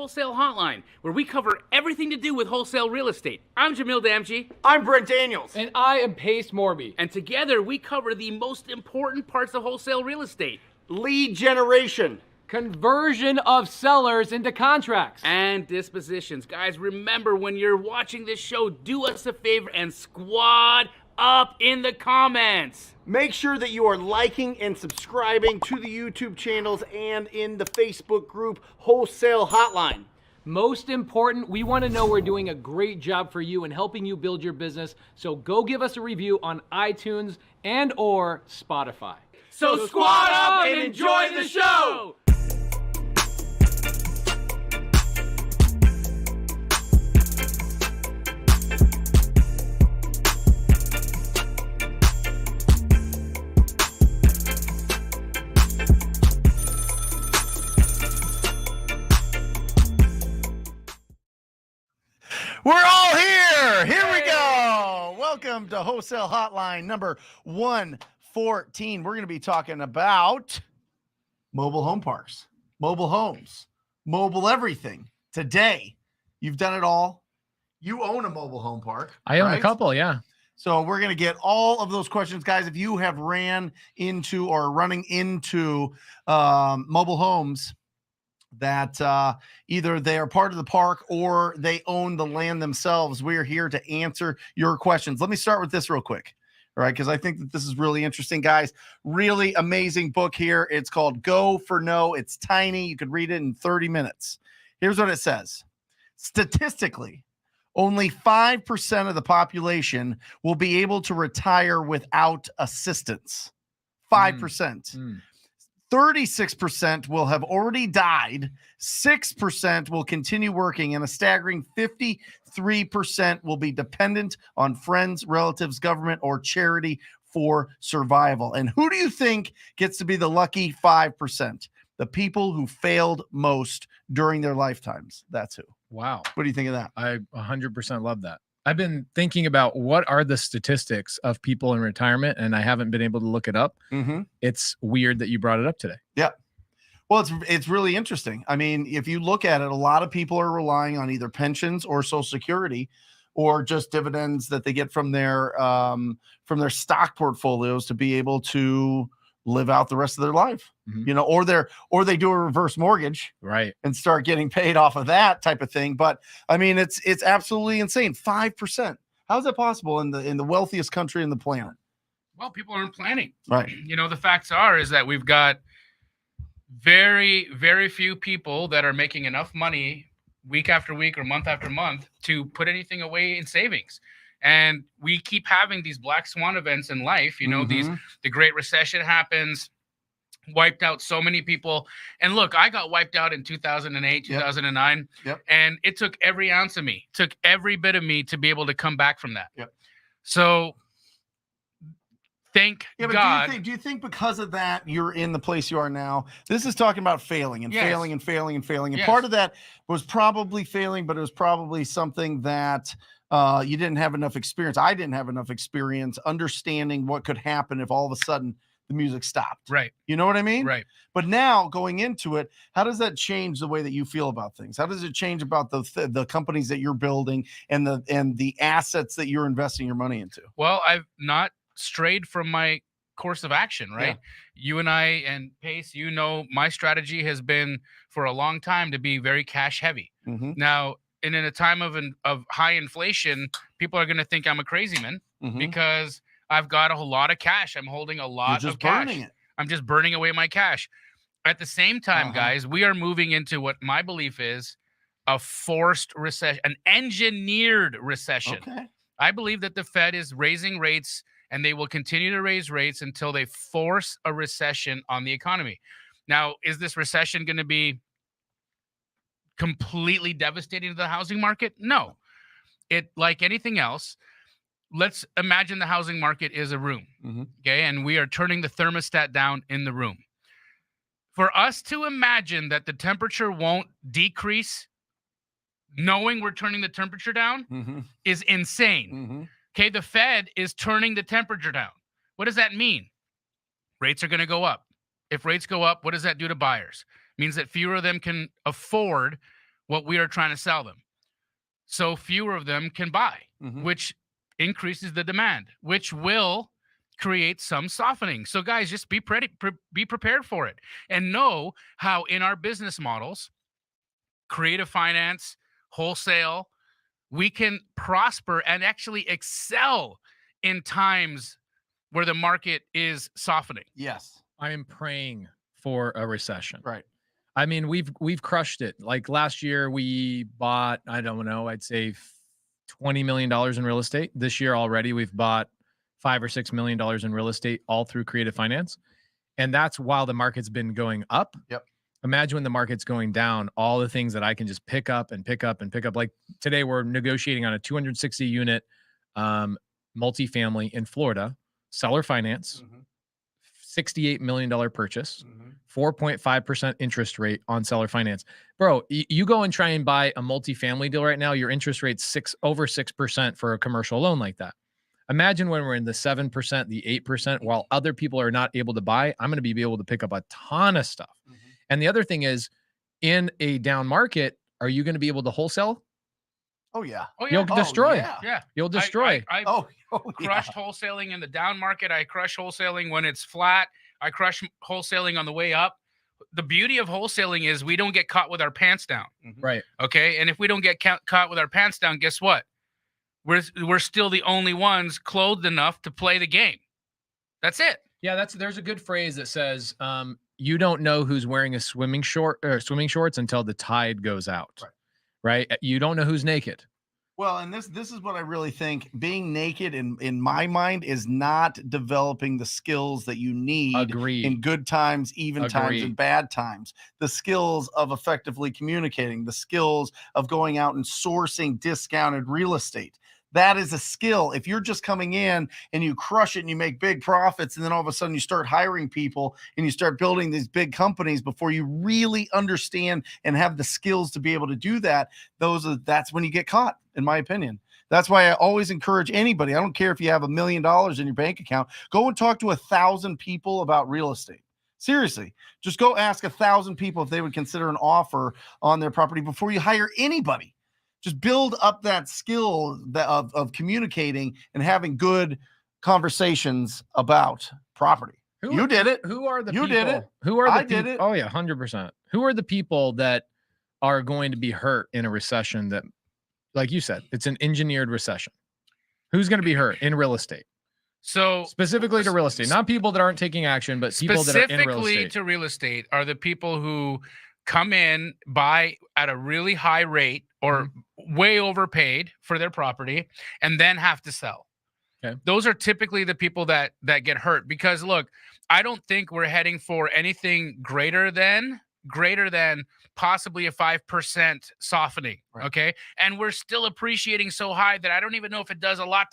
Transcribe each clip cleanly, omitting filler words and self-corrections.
Wholesale Hotline, where we cover everything to do with wholesale real estate. I'm Jamil Damji. I'm Brent Daniels. And I am Pace Morby. And together we cover the most important parts of wholesale real estate. Lead generation. Conversion of sellers into contracts. And dispositions. Guys, remember when you're watching this show, do us a favor and squad up in the comments. Make sure that you are liking and subscribing to the YouTube channels and in the Facebook group Wholesale Hotline. Most important, we want to know we're doing a great job for you and helping you build your business. So go give us a review on iTunes and or Spotify. So squad up and enjoy the show! We're all here. Here we go. Welcome to Wholesale Hotline number 114. We're going to be talking about mobile home parks, mobile homes, mobile everything. Today, you've done it all. You own a mobile home park. I own a couple, yeah. So we're going to get all of those questions, guys. If you have ran into or running into mobile homes that either they are part of the park or they own the land themselves, we are here to answer your questions. Let me start with this real quick, all right? Because I think that this is really interesting, guys. Really amazing book here. It's called Go for No. It's tiny. You could read it in 30 minutes. Here's what it says. Statistically, only 5% of the population will be able to retire without assistance. 5%. 36% will have already died. 6% will continue working, and a staggering 53% will be dependent on friends, relatives, government, or charity for survival. And who do you think gets to be the lucky 5%? The people who failed most during their lifetimes. That's who. Wow. What do you think of that? I 100% love that. I've been thinking about what are the statistics of people in retirement, and I haven't been able to look it up. It's weird that you brought it up today. Yeah. Well, it's really interesting. I mean, if you look at it, a lot of people are relying on either pensions or Social Security or just dividends that they get from their stock portfolios to be able to live out the rest of their life. You know, or they do a reverse mortgage, right, and start getting paid off of that type of thing. But I mean, it's absolutely insane. 5%. How is that possible in the wealthiest country in the planet? Well, people aren't planning. Right. You know, the facts is that we've got very, very few people that are making enough money week after week or month after month to put anything away in savings. And we keep having these black swan events in life. You know, the Great Recession happens, wiped out so many people. And look, I got wiped out in 2008, 2009. And it took every ounce of me, took every bit of me to be able to come back from that. So thank God. Do you think because of that, you're in the place you are now? This is talking about failing and failing and failing and failing. And part of that was probably failing, but it was probably something that you didn't have enough experience. I didn't have enough experience understanding what could happen if all of a sudden the music stopped. Right. You know what I mean? Right. But now going into it, how does that change the way that you feel about things? How does it change about the companies that you're building and the assets that you're investing your money into? Well, I've not strayed from my course of action, right? You and I and Pace, you know, my strategy has been for a long time to be very cash heavy. Now, and in a time of high inflation, people are going to think I'm a crazy man because I've got a whole lot of cash. I'm holding a lot of cash. Burning it. I'm just burning away my cash. At the same time, guys, we are moving into what my belief is a forced recession, an engineered recession. I believe that the Fed is raising rates and they will continue to raise rates until they force a recession on the economy. Now, is this recession going to be completely devastating to the housing market? No. It, like anything else, let's imagine the housing market is a room, okay? And we are turning the thermostat down in the room. For us to imagine that the temperature won't decrease, knowing we're turning the temperature down, is insane. Okay, the Fed is turning the temperature down. What does that mean? Rates are going to go up. If rates go up, what does that do to buyers? It means that fewer of them can afford what we are trying to sell them. So fewer of them can buy, Mhm. which increases the demand, which will create some softening. So guys, just be prepared for it, and know how in our business models, creative finance, wholesale, we can prosper and actually excel in times where the market is softening. Yes. I am praying for a recession. Right. I mean, we've crushed it. Like last year, we bought, I don't know, I'd say $20 million in real estate. This year already, we've bought $5 or $6 million in real estate, all through creative finance. And that's while the market's been going up. Yep. Imagine when the market's going down, all the things that I can just pick up and pick up and pick up. Like today, we're negotiating on a 260 unit multifamily in Florida, seller finance, $68 million purchase, 4.5% interest rate on seller finance. Bro, you go and try and buy a multifamily deal right now, your interest rate's over 6% for a commercial loan like that. Imagine when we're in the 7%, the 8%, while other people are not able to buy. I'm going to be able to pick up a ton of stuff. And the other thing is, in a down market, are you going to be able to wholesale? Oh yeah. Oh yeah. You'll destroy. yeah. Yeah. You'll destroy. I Oh, crushed wholesaling in the down market. I crush wholesaling when it's flat. I crush wholesaling on the way up. The beauty of wholesaling is we don't get caught with our pants down. Right. Okay. And if we don't get caught with our pants down, guess what? We're still the only ones clothed enough to play the game. That's it. Yeah, there's a good phrase that says, you don't know who's wearing a swimming shorts until the tide goes out. Right? You don't know who's naked. Well, and this is what I really think. Being naked in my mind is not developing the skills that you need Agreed. in good times, even times, Agreed. and bad times. The skills of effectively communicating, the skills of going out and sourcing discounted real estate. That is a skill. If you're just coming in and you crush it and you make big profits, and then all of a sudden you start hiring people and you start building these big companies before you really understand and have the skills to be able to do that, that's when you get caught, in my opinion. That's why I always encourage anybody. I don't care if you have $1 million in your bank account, go and talk to 1,000 people about real estate. Seriously, just go ask 1,000 people if they would consider an offer on their property before you hire anybody. Just build up that skill of communicating and having good conversations about property. You did it. Who are the You people? did it. Who are the I did it. Oh yeah, 100%. Who are the people that are going to be hurt in a recession that, like you said, it's an engineered recession? Who's going to be hurt in real estate? So Specifically to real estate, not people that aren't taking action, but people that are in real specifically estate. to real estate are the people who come in, buy at a really high rate or way overpaid for their property, and then have to sell. Okay. Those are typically the people that get hurt, because look, I don't think we're heading for anything greater than possibly a 5% softening. Right. Okay. And we're still appreciating so high that I don't even know if it does a lot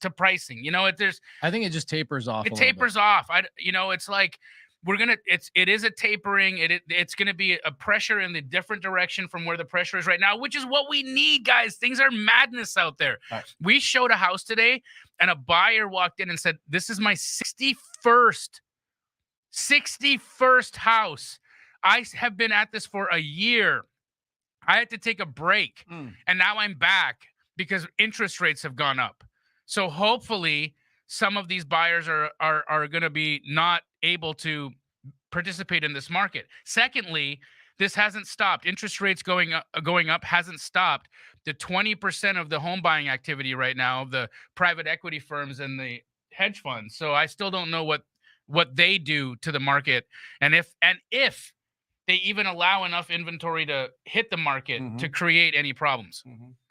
to pricing. You know, I think it just tapers off. It tapers off. It's like it is a tapering. It's going to be a pressure in the different direction from where the pressure is right now, which is what we need, guys. Things are madness out there. Right. We showed a house today and a buyer walked in and said, "This is my 61st house. I have been at this for a year. I had to take a break and now I'm back because interest rates have gone up." So hopefully some of these buyers are going to be not able to participate in this market. Secondly, this hasn't stopped. Interest rates going up hasn't stopped. The 20% of the home buying activity right now, the private equity firms and the hedge funds. So I still don't know what they do to the market, and if they even allow enough inventory to hit the market to create any problems.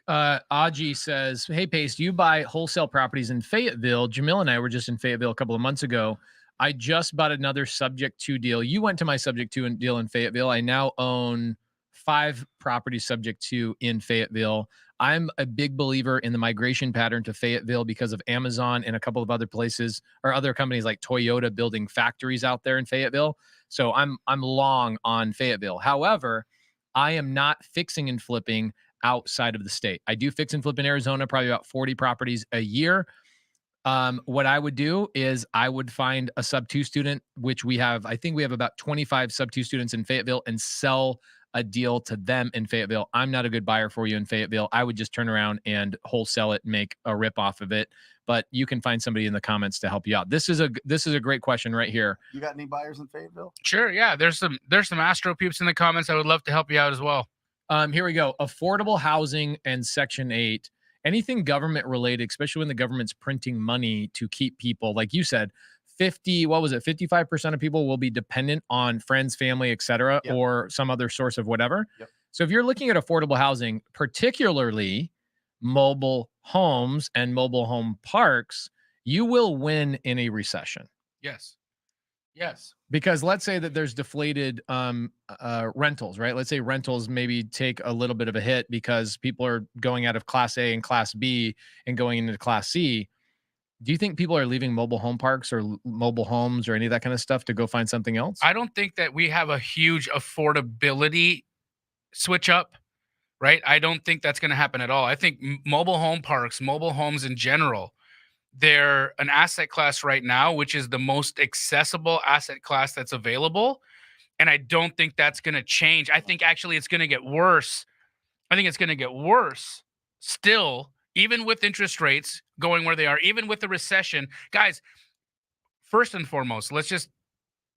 Aji says, "Hey Pace, do you buy wholesale properties in Fayetteville? Jamil and I were just in Fayetteville a couple of months ago. I just bought another subject to deal. You went to my subject to deal in Fayetteville. I now own 5 properties subject to in Fayetteville. I'm a big believer in the migration pattern to Fayetteville because of Amazon and a couple of other places or other companies like Toyota building factories out there in Fayetteville. So I'm long on Fayetteville. However, I am not fixing and flipping outside of the state. I do fix and flip in Arizona, probably about 40 properties a year. What I would do is I would find a sub 2 student, which I think we have about 25 sub 2 students in Fayetteville, and sell a deal to them in Fayetteville. I'm not a good buyer for you in Fayetteville. I would just turn around and wholesale it and make a rip off of it. But you can find somebody in the comments to help you out. This is a great question right here. You got any buyers in Fayetteville? Sure. Yeah. There's some Astro peeps in the comments. I would love to help you out as well. Here we go. Affordable housing and Section 8. Anything government related, especially when the government's printing money to keep people, like you said, 55% of people will be dependent on friends, family, etc., Yep. or some other source of whatever. Yep. So if you're looking at affordable housing, particularly mobile homes and mobile home parks, you will win in a recession. Yes. Yes. Because let's say that there's deflated rentals, right? Let's say rentals maybe take a little bit of a hit because people are going out of Class A and Class B and going into Class C. Do you think people are leaving mobile home parks or mobile homes or any of that kind of stuff to go find something else? I don't think that we have a huge affordability switch up, right? I don't think that's going to happen at all. I think mobile home parks, mobile homes in general, they're an asset class right now, which is the most accessible asset class that's available. And I don't think that's going to change. I think actually it's going to get worse. I think it's going to get worse still, even with interest rates going where they are, even with the recession. Guys, first and foremost, let's just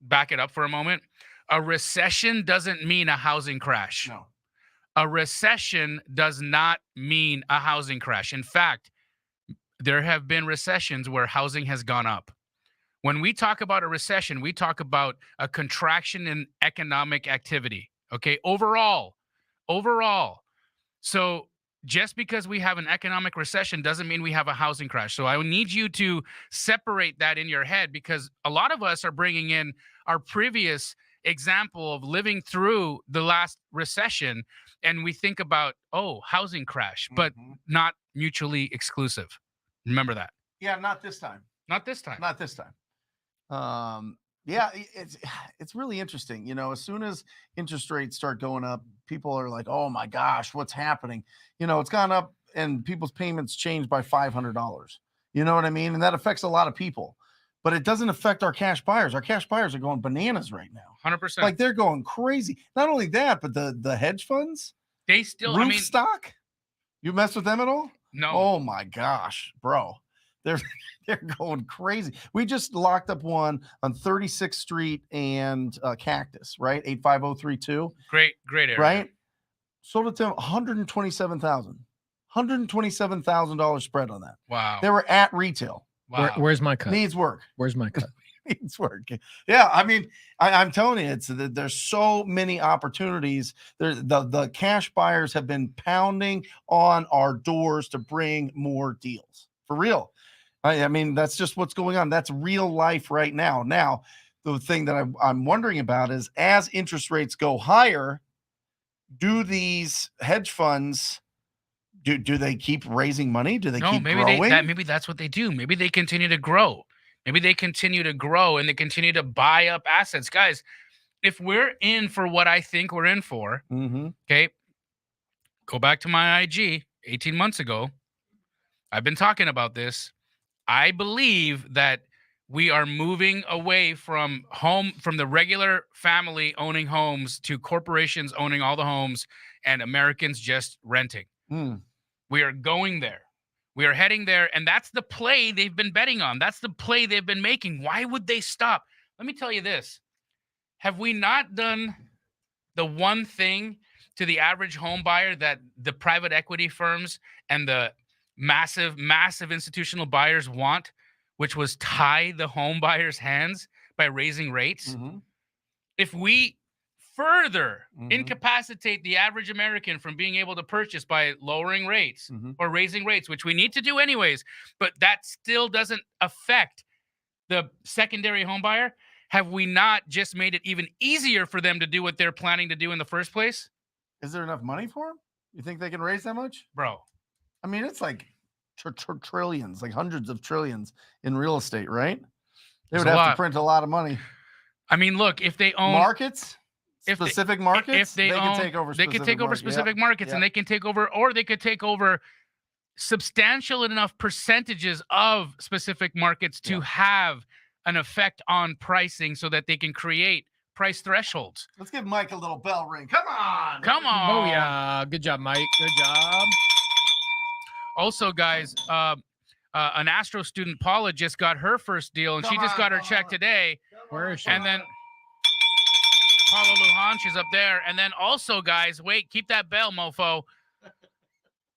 back it up for a moment. A recession doesn't mean a housing crash. No. A recession does not mean a housing crash. In fact, there have been recessions where housing has gone up. When we talk about a recession, we talk about a contraction in economic activity. Okay, overall. So just because we have an economic recession doesn't mean we have a housing crash. So I need you to separate that in your head, because a lot of us are bringing in our previous example of living through the last recession, and we think about, oh, housing crash, but not mutually exclusive. Remember that. Yeah, not this time. Not this time. Not this time. Yeah, it's really interesting. You know, as soon as interest rates start going up, people are like, "Oh my gosh, what's happening?" You know, it's gone up, and people's payments changed by $500. You know what I mean? And that affects a lot of people, but it doesn't affect our cash buyers. Our cash buyers are going bananas right now. 100%. Like they're going crazy. Not only that, but the hedge funds, they still, roof stock. You mess with them at all? no. Oh my gosh, bro. They're going crazy. We just locked up one on 36th Street and Cactus, right? 85032. Great area. Right? Sold it to them $127,000. $127,000 spread on that. Wow. They were at retail. Wow. Where's my cut? Needs work. Where's my cut? Needs work. Yeah, I mean, I'm telling you, there's so many opportunities. The cash buyers have been pounding on our doors to bring more deals. For real. I mean, that's just what's going on. That's real life right now. Now, the thing that I'm wondering about is, as interest rates go higher, do these hedge funds, do they keep raising money? Do they keep growing? Maybe that's what they do. Maybe they continue to grow. Maybe they continue to grow and they continue to buy up assets. Guys, if we're in for what I think we're in for, okay, go back to my IG 18 months ago. I've been talking about this. I believe that we are moving away from the regular family owning homes to corporations owning all the homes and Americans just renting. We are going there. We are heading there. And that's the play they've been betting on. That's the play they've been making. Why would they stop? Let me tell you this. Have we not done the one thing to the average home buyer that the private equity firms and the massive institutional buyers want, which was tie the home buyers' hands by raising rates? If we further incapacitate the average American from being able to purchase by lowering rates or raising rates, which we need to do anyways, but that still doesn't affect the secondary home buyer, have we not just made it even easier for them to do what they're planning to do in the first place? Is there enough money for them? You think they can raise that much? Bro, I mean, it's like trillions, like hundreds of trillions in real estate, right? They would have to print a lot of money. I mean, look, if they own markets, specific markets, if they can take over. They can take over specific markets, and they can take over, or they could take over substantial enough percentages of specific markets to have an effect on pricing, so that they can create price thresholds. Let's give Mike a little bell ring. Come on. Come on. Oh yeah, good job, Mike. Good job. Also, guys, an Astro student, Paula, just got her first deal, and she just got her check today. Where is she? And then Paula Lujan, she's up there. And then also, guys, wait, keep that bell, mofo.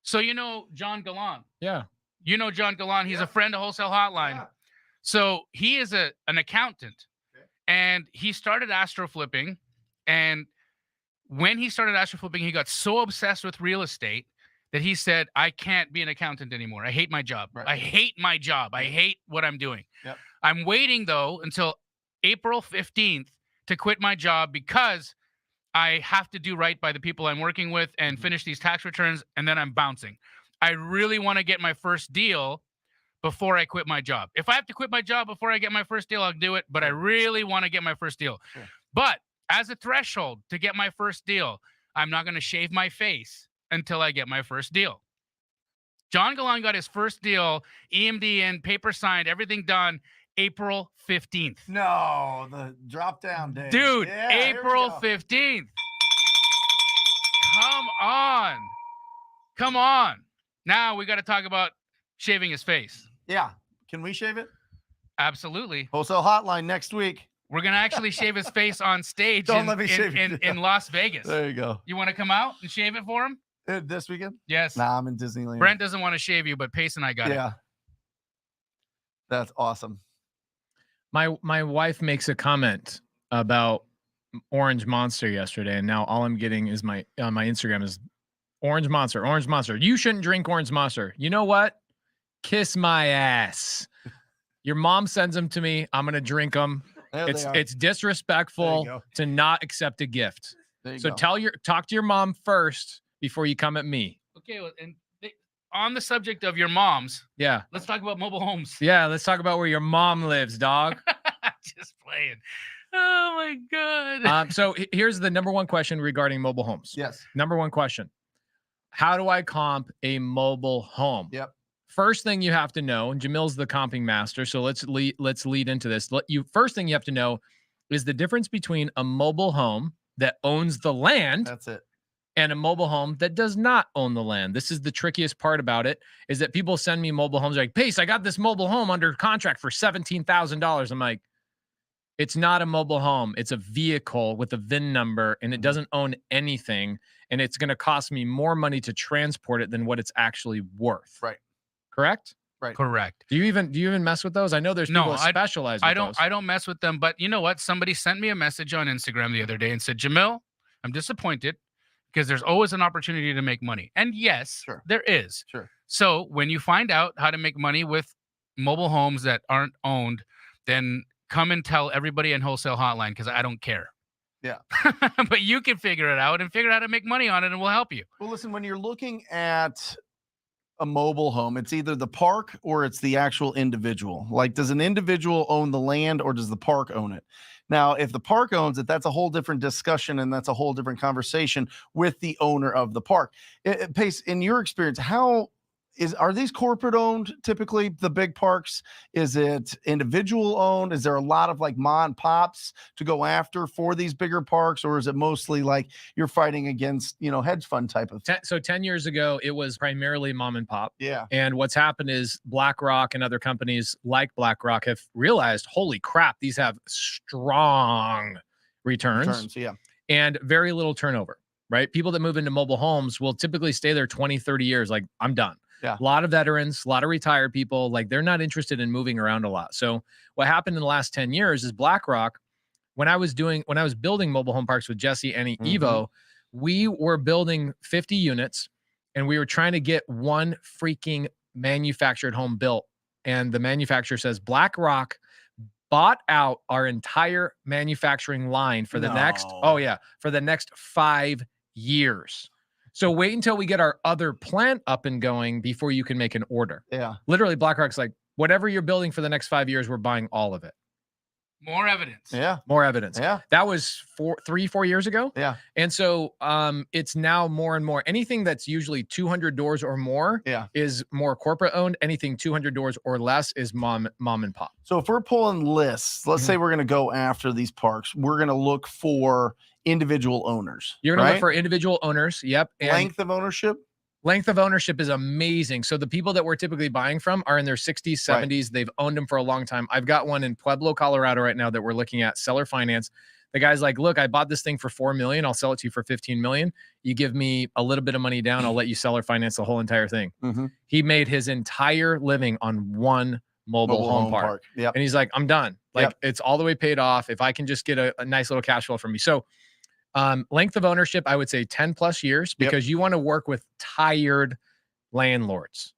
So you know John Galan. Yeah. You know John Galan. He's a friend of Wholesale Hotline. Yeah. So he is an accountant. Okay. And he started Astro flipping. And when he started Astro flipping, he got so obsessed with real estate that he said, I can't be an accountant anymore. I hate my job. Right. I hate my job. I hate what I'm doing. Yep. I'm waiting, though, until April 15th to quit my job because I have to do right by the people I'm working with and finish these tax returns, and then I'm bouncing. I really want to get my first deal before I quit my job. If I have to quit my job before I get my first deal, I'll do it, but I really want to get my first deal. Sure. But as a threshold to get my first deal, I'm not going to shave my face until I get my first deal. John Galan got his first deal, EMD in, paper signed, everything done, April 15th. No, the drop down day. Dude, Yeah, here we April go. 15th. Come on. Come on. Now we got to talk about shaving his face. Yeah. Can we shave it? Absolutely. Wholesale Hotline next week. We're going to actually shave his face on stage Don't let me shave in, it. in Las Vegas. There you go. You want to come out and shave it for him? This weekend? Yes. Nah, I'm in Disneyland. Brent doesn't want to shave you, but Pace and I got it. Yeah. That's awesome. My wife makes a comment about Orange Monster yesterday, and now all I'm getting is my Instagram is Orange Monster, Orange Monster. You shouldn't drink Orange Monster. You know what? Kiss my ass. Your mom sends them to me. I'm gonna drink them. There they are. It's disrespectful go. to not accept a gift. There you So go. talk to your mom first before you come at me. Okay, well, and on the subject of your moms, Yeah. let's talk about mobile homes. Yeah, let's talk about where your mom lives, dog. Just playing. Oh my god. So here's the number one question regarding mobile homes. Yes. Number one question. How do I comp a mobile home? Yep. First thing you have to know, and Jamil's the comping master, so let's lead into this. First thing you have to know is the difference between a mobile home that owns the land That's it. and a mobile home that does not own the land. This is the trickiest part about it, is that people send me mobile homes like, Pace, I got this mobile home under contract for $17,000. I'm like, it's not a mobile home. It's a vehicle with a VIN number, and it doesn't own anything. And it's going to cost me more money to transport it than what it's actually worth. Right. Correct? Correct. Do you even mess with those? I know there's people that specialize with those. I don't mess with them, but you know what? Somebody sent me a message on Instagram the other day and said, Jamil, I'm disappointed because there's always an opportunity to make money. And yes, Sure. there is. Sure. So when you find out how to make money with mobile homes that aren't owned, then come and tell everybody in Wholesale Hotline because I don't care. Yeah. But you can figure it out and figure out how to make money on it, and we'll help you. Well, listen, when you're looking at a mobile home, it's either the park or it's the actual individual. Like, does an individual own the land or does the park own it? Now, if the park owns it, that's a whole different discussion and that's a whole different conversation with the owner of the park. Pace, in your experience, are these corporate owned typically, the big parks? Is it individual owned? Is there a lot of like mom and pops to go after for these bigger parks? Or is it mostly like you're fighting against, hedge fund type of thing? So 10 years ago, it was primarily mom and pop. Yeah. And what's happened is BlackRock and other companies like BlackRock have realized, holy crap, these have strong returns. Yeah. And very little turnover, right? People that move into mobile homes will typically stay there 20, 30 years. Like, I'm done. Yeah. A lot of veterans, a lot of retired people, like they're not interested in moving around a lot. So what happened in the last 10 years is BlackRock, when I was building mobile home parks with Jesse and Evo, we were building 50 units and we were trying to get one freaking manufactured home built. And the manufacturer says, BlackRock bought out our entire manufacturing line for the next 5 years. So wait until we get our other plant up and going before you can make an order. Yeah. Literally, BlackRock's like, whatever you're building for the next 5 years, we're buying all of it. More evidence. Yeah. More evidence. Yeah. That was 4 years ago. Yeah. And so it's now more and more. Anything that's usually 200 doors or more Yeah. is more corporate owned. Anything 200 doors or less is mom and pop. So if we're pulling lists, let's say we're going to go after these parks, we're going to look for individual owners. You're going to right? look for individual owners. Yep. And Length of ownership. length of ownership is amazing. So the people that we're typically buying from are in their 60s, 70s. They've owned them for a long time. I've got one in Pueblo, Colorado right now that we're looking at, seller finance. The guy's like, look, I bought this thing for $4 million. I'll sell it to you for $15 million. You give me a little bit of money down. I'll let you seller finance the whole entire thing. He made his entire living on one mobile home park. Yep. And he's like, I'm done. Like it's all the way paid off. If I can just get a nice little cash flow from me. So length of ownership, I would say 10 plus years, because you want to work with tired landlords.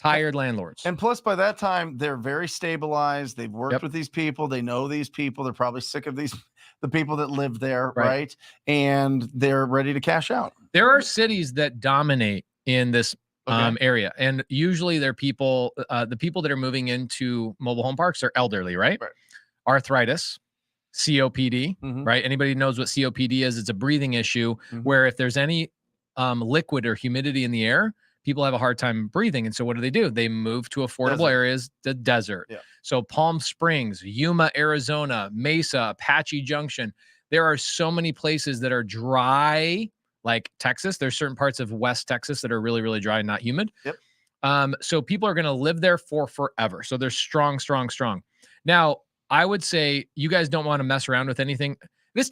And plus, by that time, they're very stabilized. They've worked with these people. They know these people. They're probably sick of the people that live there, right? And they're ready to cash out. There are cities that dominate in this area. And usually they're people, the people that are moving into mobile home parks are elderly, right? Arthritis, COPD, right? Anybody knows what COPD is? It's a breathing issue where if there's any liquid or humidity in the air, people have a hard time breathing. And so what do? They move to affordable areas, the desert. So Palm Springs, Yuma, Arizona, Mesa, Apache Junction. There are so many places that are dry, like Texas. There's certain parts of West Texas that are really, really dry and not humid. So people are going to live there for forever. So they're strong. Now, I would say you guys don't want to mess around with anything. This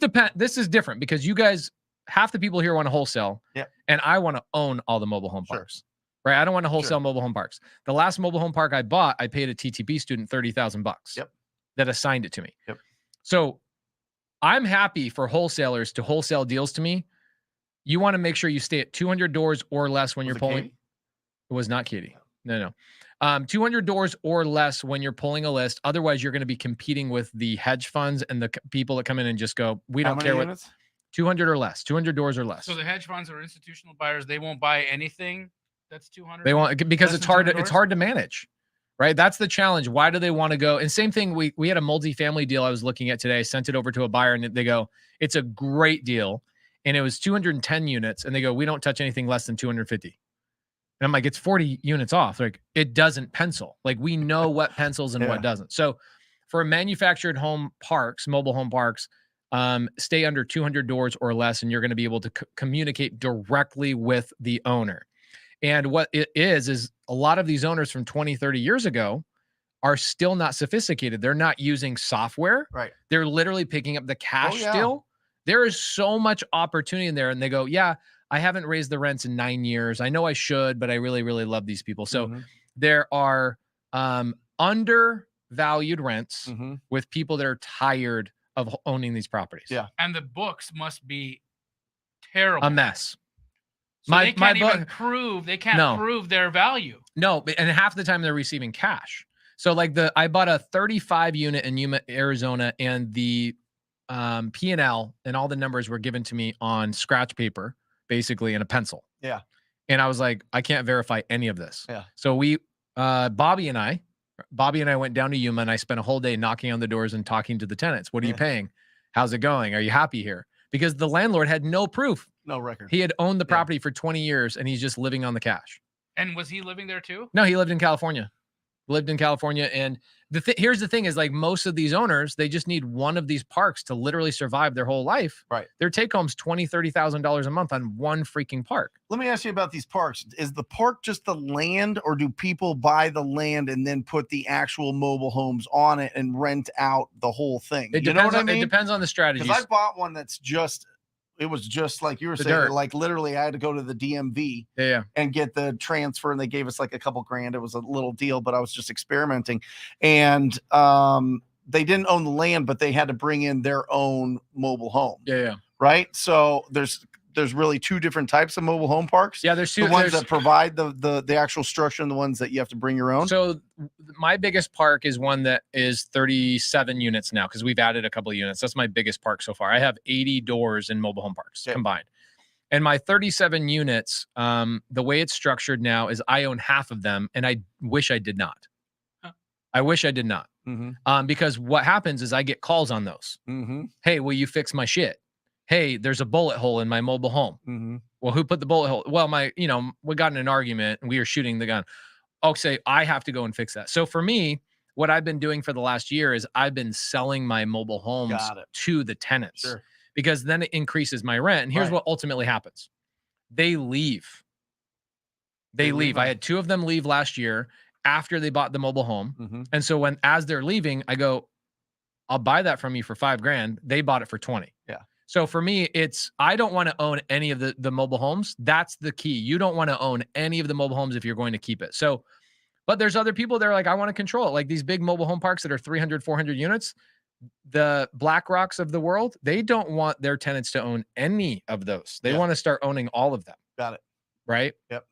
is different because you guys, half the people here want to wholesale, and I want to own all the mobile home parks, right? I don't want to wholesale mobile home parks. The last mobile home park I bought, I paid a TTP student $30,000 that assigned it to me. So I'm happy for wholesalers to wholesale deals to me. You want to make sure you stay at 200 doors or less when you're pulling. Katie? It was not Katie. No. 200 doors or less when you're pulling a list. Otherwise, you're going to be competing with the hedge funds and the people that come in and just go, we don't care what. 200 or less, 200 doors or less. So the hedge funds or institutional buyers, they won't buy anything that's 200. They won't, because it's hard to manage, right? That's the challenge. Why do they want to go? And same thing, we had a multifamily deal I was looking at today. I sent it over to a buyer and they go, it's a great deal. And it was 210 units. And they go, we don't touch anything less than 250. And I'm like, it's 40 units off. Like it doesn't pencil. Like we know what pencils and what doesn't. So for manufactured home parks, mobile home parks, stay under 200 doors or less, and you're going to be able to communicate directly with the owner. And what it is a lot of these owners from 20, 30 years ago are still not sophisticated. They're not using software. Right. They're literally picking up the cash still. There is so much opportunity in there. And they go, yeah, I haven't raised the rents in 9 years. I know I should, but I really, really love these people. So there are undervalued rents with people that are tired of owning these properties. And the books must be terrible. A mess. So they can't even prove, prove their value. No, and half the time they're receiving cash. So like I bought a 35 unit in Yuma, Arizona, and the P&L and all the numbers were given to me on scratch paper, basically in a pencil. And I was like, I can't verify any of this. So Bobby and I went down to Yuma and I spent a whole day knocking on the doors and talking to the tenants. What are you paying? How's it going? Are you happy here? Because the landlord had no proof. No record. He had owned the property for 20 years and he's just living on the cash. And was he living there too? No, he lived in California. And here's the thing is like most of these owners, they just need one of these parks to literally survive their whole life. Right. Their take home's $20,000, $30,000 a month on one freaking park. Let me ask you about these parks. Is the park just the land, or do people buy the land and then put the actual mobile homes on it and rent out the whole thing? It depends on the strategies. Because I bought one that's it was just like you were saying, like literally I had to go to the DMV and get the transfer, and they gave us like a couple grand. It was a little deal, but I was just experimenting. And they didn't own the land, but they had to bring in their own mobile home. Right. So there's really two different types of mobile home parks. There's two. The ones that provide the actual structure and the ones that you have to bring your own. So my biggest park is one that is 37 units now because we've added a couple of units. That's my biggest park so far. I have 80 doors in mobile home parks combined. And my 37 units, the way it's structured now is I own half of them, and I wish I did not. I wish I did not. Because what happens is I get calls on those. Hey, will you fix my shit? Hey, there's a bullet hole in my mobile home. Well, who put the bullet hole? Well, we got in an argument and we were shooting the gun. I'll say I have to go and fix that. So for me, what I've been doing for the last year is I've been selling my mobile homes to the tenants because then it increases my rent. And here's what ultimately happens. They leave. They leave. I had 2 of them leave last year after they bought the mobile home. And so as they're leaving, I go, I'll buy that from you for $5,000. They bought it for 20. Yeah. So for me, I don't want to own any of the mobile homes. That's the key. You don't want to own any of the mobile homes if you're going to keep it. So, but there's other people that are like, I want to control it. Like these big mobile home parks that are 300, 400 units, the BlackRocks of the world, they don't want their tenants to own any of those. They want to start owning all of them. Got it. Right? Yep.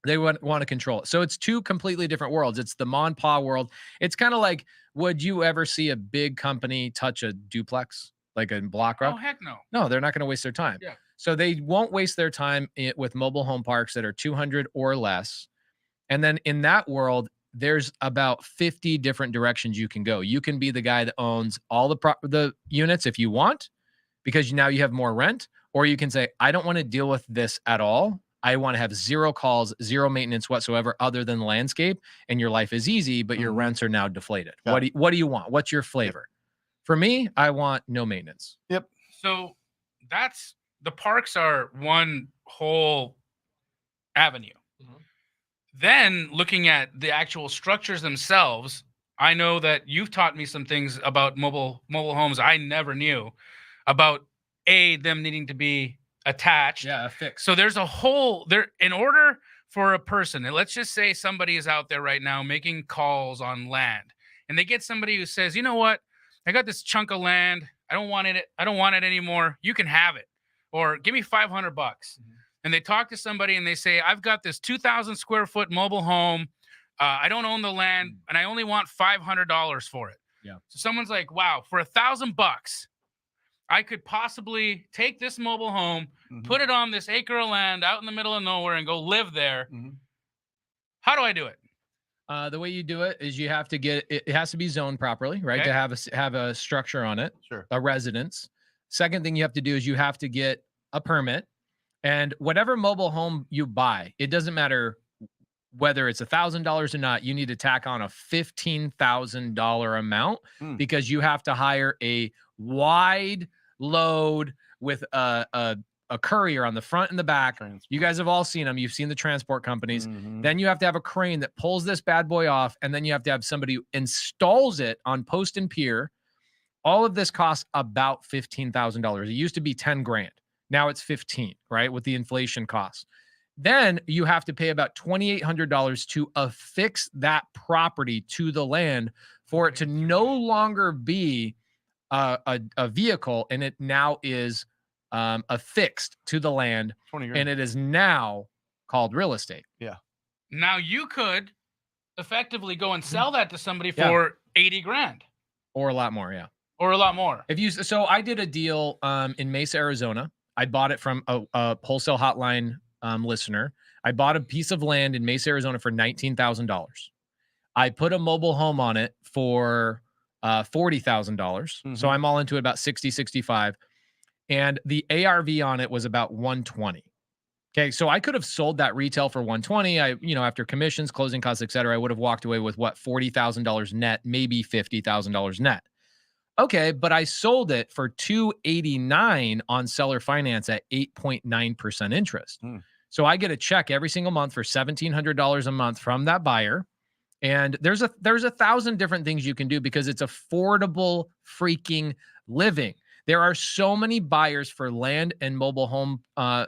They want to control it. So it's 2 completely different worlds. It's the ma and pa world. It's kind of like, would you ever see a big company touch a duplex like a BlackRock? Oh, heck no. No, they're not going to waste their time. Yeah. So they won't waste their time with mobile home parks that are 200 or less. And then in that world, there's about 50 different directions you can go. You can be the guy that owns all the units if you want, because now you have more rent, or you can say, I don't want to deal with this at all. I want to have 0 calls, 0 maintenance whatsoever other than the landscape, and your life is easy, but your rents are now deflated. What do you want? What's your flavor? For me, I want no maintenance. Yep. So the parks are one whole avenue. Then looking at the actual structures themselves, I know that you've taught me some things about mobile homes I never knew about them needing to be attached. Yeah, fixed. So there's a whole in order for a person, and let's just say somebody is out there right now making calls on land, and they get somebody who says, you know what, I got this chunk of land, I don't want it anymore, you can have it, or give me $500. And they talk to somebody and they say, I've got this 2,000 square foot mobile home, I don't own the land, and I only want $500 for it. Yeah. So someone's like, wow, for $1,000 I could possibly take this mobile home, put it on this acre of land out in the middle of nowhere and go live there. How do I do it? The way you do it is you have to get it has to be zoned properly, right? Okay. To have a structure on it, Sure. a residence. Second thing you have to do is you have to get a permit, and whatever mobile home you buy, it doesn't matter whether it's $1,000 or not. You need to tack on a $15,000 amount because you have to hire a wide load with a courier on the front and the back. You guys have all seen them. You've seen the transport companies. Then you have to have a crane that pulls this bad boy off. And then you have to have somebody who installs it on post and pier. All of this costs about $15,000. It used to be 10 grand. Now it's 15, right? With the inflation costs. Then you have to pay about $2,800 to affix that property to the land for it to no longer be a vehicle, and it now is affixed to the land, and it is now called real estate. Yeah. Now you could effectively go and sell that to somebody for 80 grand. Or a lot more, yeah. Or a lot more. So I did a deal in Mesa, Arizona. I bought it from a Wholesale Hotline listener. I bought a piece of land in Mesa, Arizona for $19,000. I put a mobile home on it for $40,000. So I'm all into it about 60, 65. And the ARV on it was about 120. Okay. So I could have sold that retail for 120. After commissions, closing costs, et cetera, I would have walked away with $40,000 net, maybe $50,000 net. Okay. But I sold it for $289 on seller finance at 8.9% interest. So I get a check every single month for $1,700 a month from that buyer. And there's 1,000 different things you can do because it's affordable freaking living. There are so many buyers for land and mobile home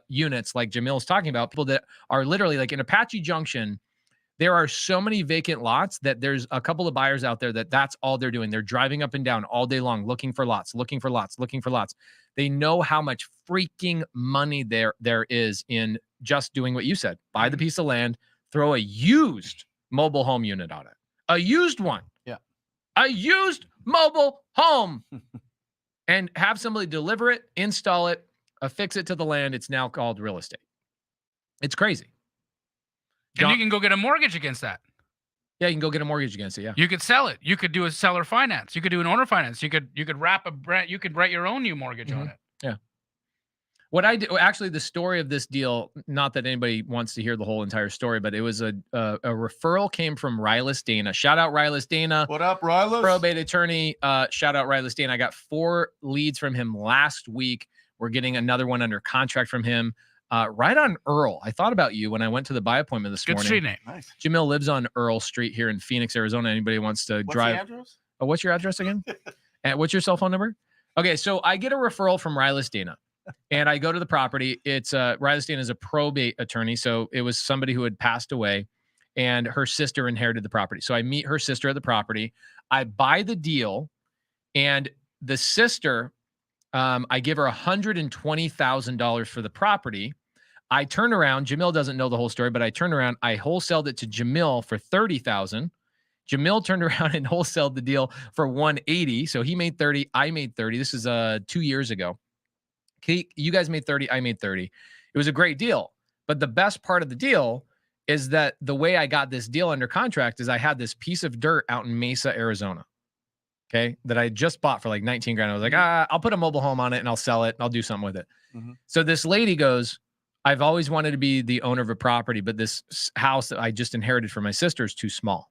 units, like Jamil's talking about, people that are literally like in Apache Junction. There are so many vacant lots that there's a couple of buyers out there that's all they're doing. They're driving up and down all day long, looking for lots, looking for lots, looking for lots. They know how much freaking money there is in just doing what you said. Buy the piece of land, throw a used mobile home unit on it. A used one. Yeah. A used mobile home. And have somebody deliver it, install it, affix it to the land. It's now called real estate. It's crazy. And you can go get a mortgage against that. Yeah, you can go get a mortgage against it. Yeah. You could sell it. You could do a seller finance. You could do an owner finance. You could wrap a brand. You could write your own new mortgage on it. Yeah. What I do, actually, the story of this deal, not that anybody wants to hear the whole entire story, but it was a referral came from Rylas Dana. Shout out Rylas Dana. What up, Rylas? Probate attorney. Shout out Rylas Dana. I got 4 leads from him last week. We're getting another one under contract from him. Right on Earl. I thought about you when I went to the buy appointment this morning. Good street name. Nice. Jamil lives on Earl Street here in Phoenix, Arizona. Anybody wants to What's drive? the address? Oh, what's your address again? And what's your cell phone number? Okay, so I get a referral from Rylas Dana, and I go to the property. It's Rylas Dana is a probate attorney, so it was somebody who had passed away, and her sister inherited the property. So I meet her sister at the property. I buy the deal, and the sister, I give her $120,000 for the property. I turn around. Jamil doesn't know the whole story, but I turned around. I wholesaled it to Jamil for $30,000. Jamil turned around and wholesaled the deal for $180,000. So he made 30. I made 30. This is 2 years ago. You guys made 30. I made 30. It was a great deal. But the best part of the deal is that the way I got this deal under contract is I had this piece of dirt out in Mesa, Arizona. Okay. That I just bought for like 19 grand. I was like, I'll put a mobile home on it and I'll sell it. And I'll do something with it. Mm-hmm. So this lady goes, I've always wanted to be the owner of a property, but this house that I just inherited from my sister is too small.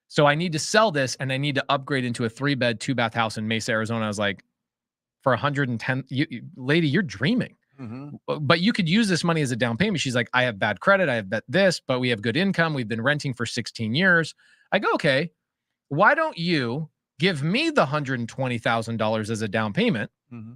So I need to sell this and I need to upgrade into a 3-bed, 2-bath house in Mesa, Arizona. I was like, for 110, lady, you're dreaming. Mm-hmm. But you could use this money as a down payment. She's like, I have bad credit. I have this, but we have good income. We've been renting for 16 years. I go, okay, why don't you give me the $120,000 as a down payment? Mm-hmm.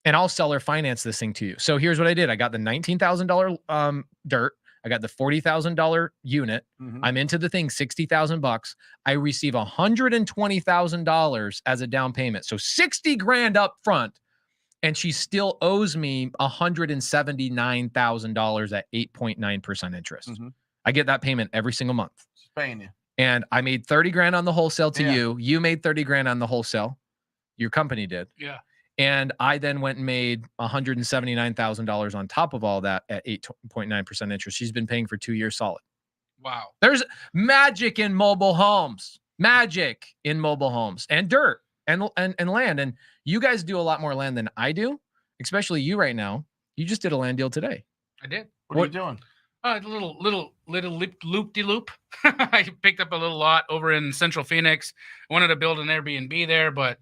And I'll seller finance this thing to you. So here's what I did. I got the $19,000 dirt. I got the $40,000 unit. Mm-hmm. I'm into the thing, $60,000. I receive $120,000 as a down payment. So 60 grand up front. And she still owes me $179,000 at 8.9% interest. Mm-hmm. I get that payment every single month. She's paying you. And I made 30 grand on the wholesale to you. You made 30 grand on the wholesale. Your company did. Yeah. And I then went and made $179,000 on top of all that at 8.9% interest. She's been paying for 2 years solid. Wow. There's magic in mobile homes, magic in mobile homes and dirt and land. And you guys do a lot more land than I do, especially you right now. You just did a land deal today. I did. What are you doing? A little loop-de-loop. I picked up a little lot over in Central Phoenix. I wanted to build an Airbnb there, but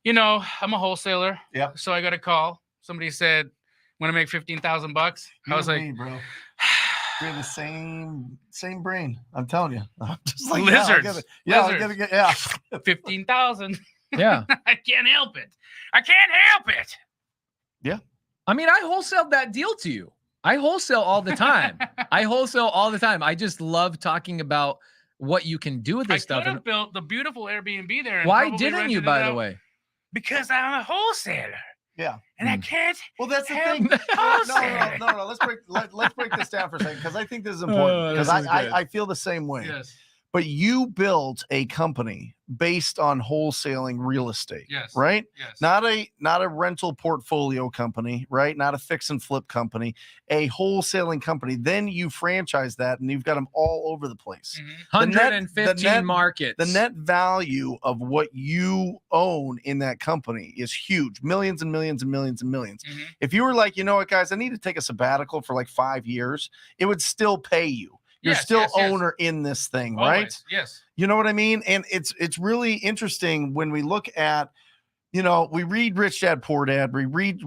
you know, I'm a wholesaler. Yeah. So I got a call. Somebody said, "Want to make $15,000?" I was like, bro, we have the same brain. I'm telling you. I'm just like lizards. Yeah. 15,000. Yeah. I can't help it. Yeah. I mean, I wholesaled that deal to you. I wholesale all the time. I just love talking about what you can do with this stuff. I could have built the beautiful Airbnb there. And why probably didn't rented you, it by the out way? Because I'm a wholesaler. Yeah. And I can't. Well, that's the have thing. wholesale. No. Let's break this down for a second because I think this is important because I feel the same way. Yes. But you built a company based on wholesaling real estate. Yes. Right? Yes. Not a rental portfolio company, right? Not a fix and flip company, a wholesaling company. Then you franchise that and you've got them all over the place. Mm-hmm. 115 markets. The net value of what you own in that company is huge. Millions and millions and millions and millions. Mm-hmm. If you were like, you know what, guys, I need to take a sabbatical for like 5 years, it would still pay you. You're still owner in this thing, Always. right? Yes. You know what I mean? And it's really interesting when we look at, you know, we read Rich Dad Poor Dad, we read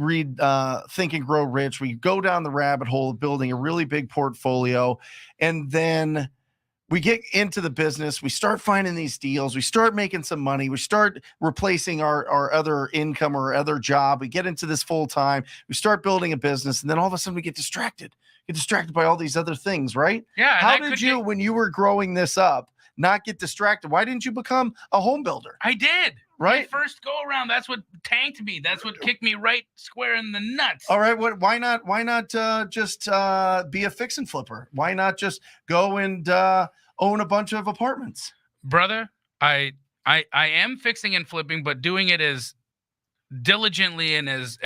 Think and Grow Rich, we go down the rabbit hole of building a really big portfolio, and then we get into the business, we start finding these deals, we start making some money, we start replacing our other income or other job, we get into this full time, we start building a business, and then all of a sudden we get distracted by all these other things, right? Yeah. How did you, when you were growing this up, not get distracted? Why didn't you become a home builder? I did. Right? My first go around. That's what tanked me. That's what kicked me right square in the nuts. All right. Why not just be a fix and flipper? Why not just go and own a bunch of apartments? Brother, I am fixing and flipping, but doing it as diligently and as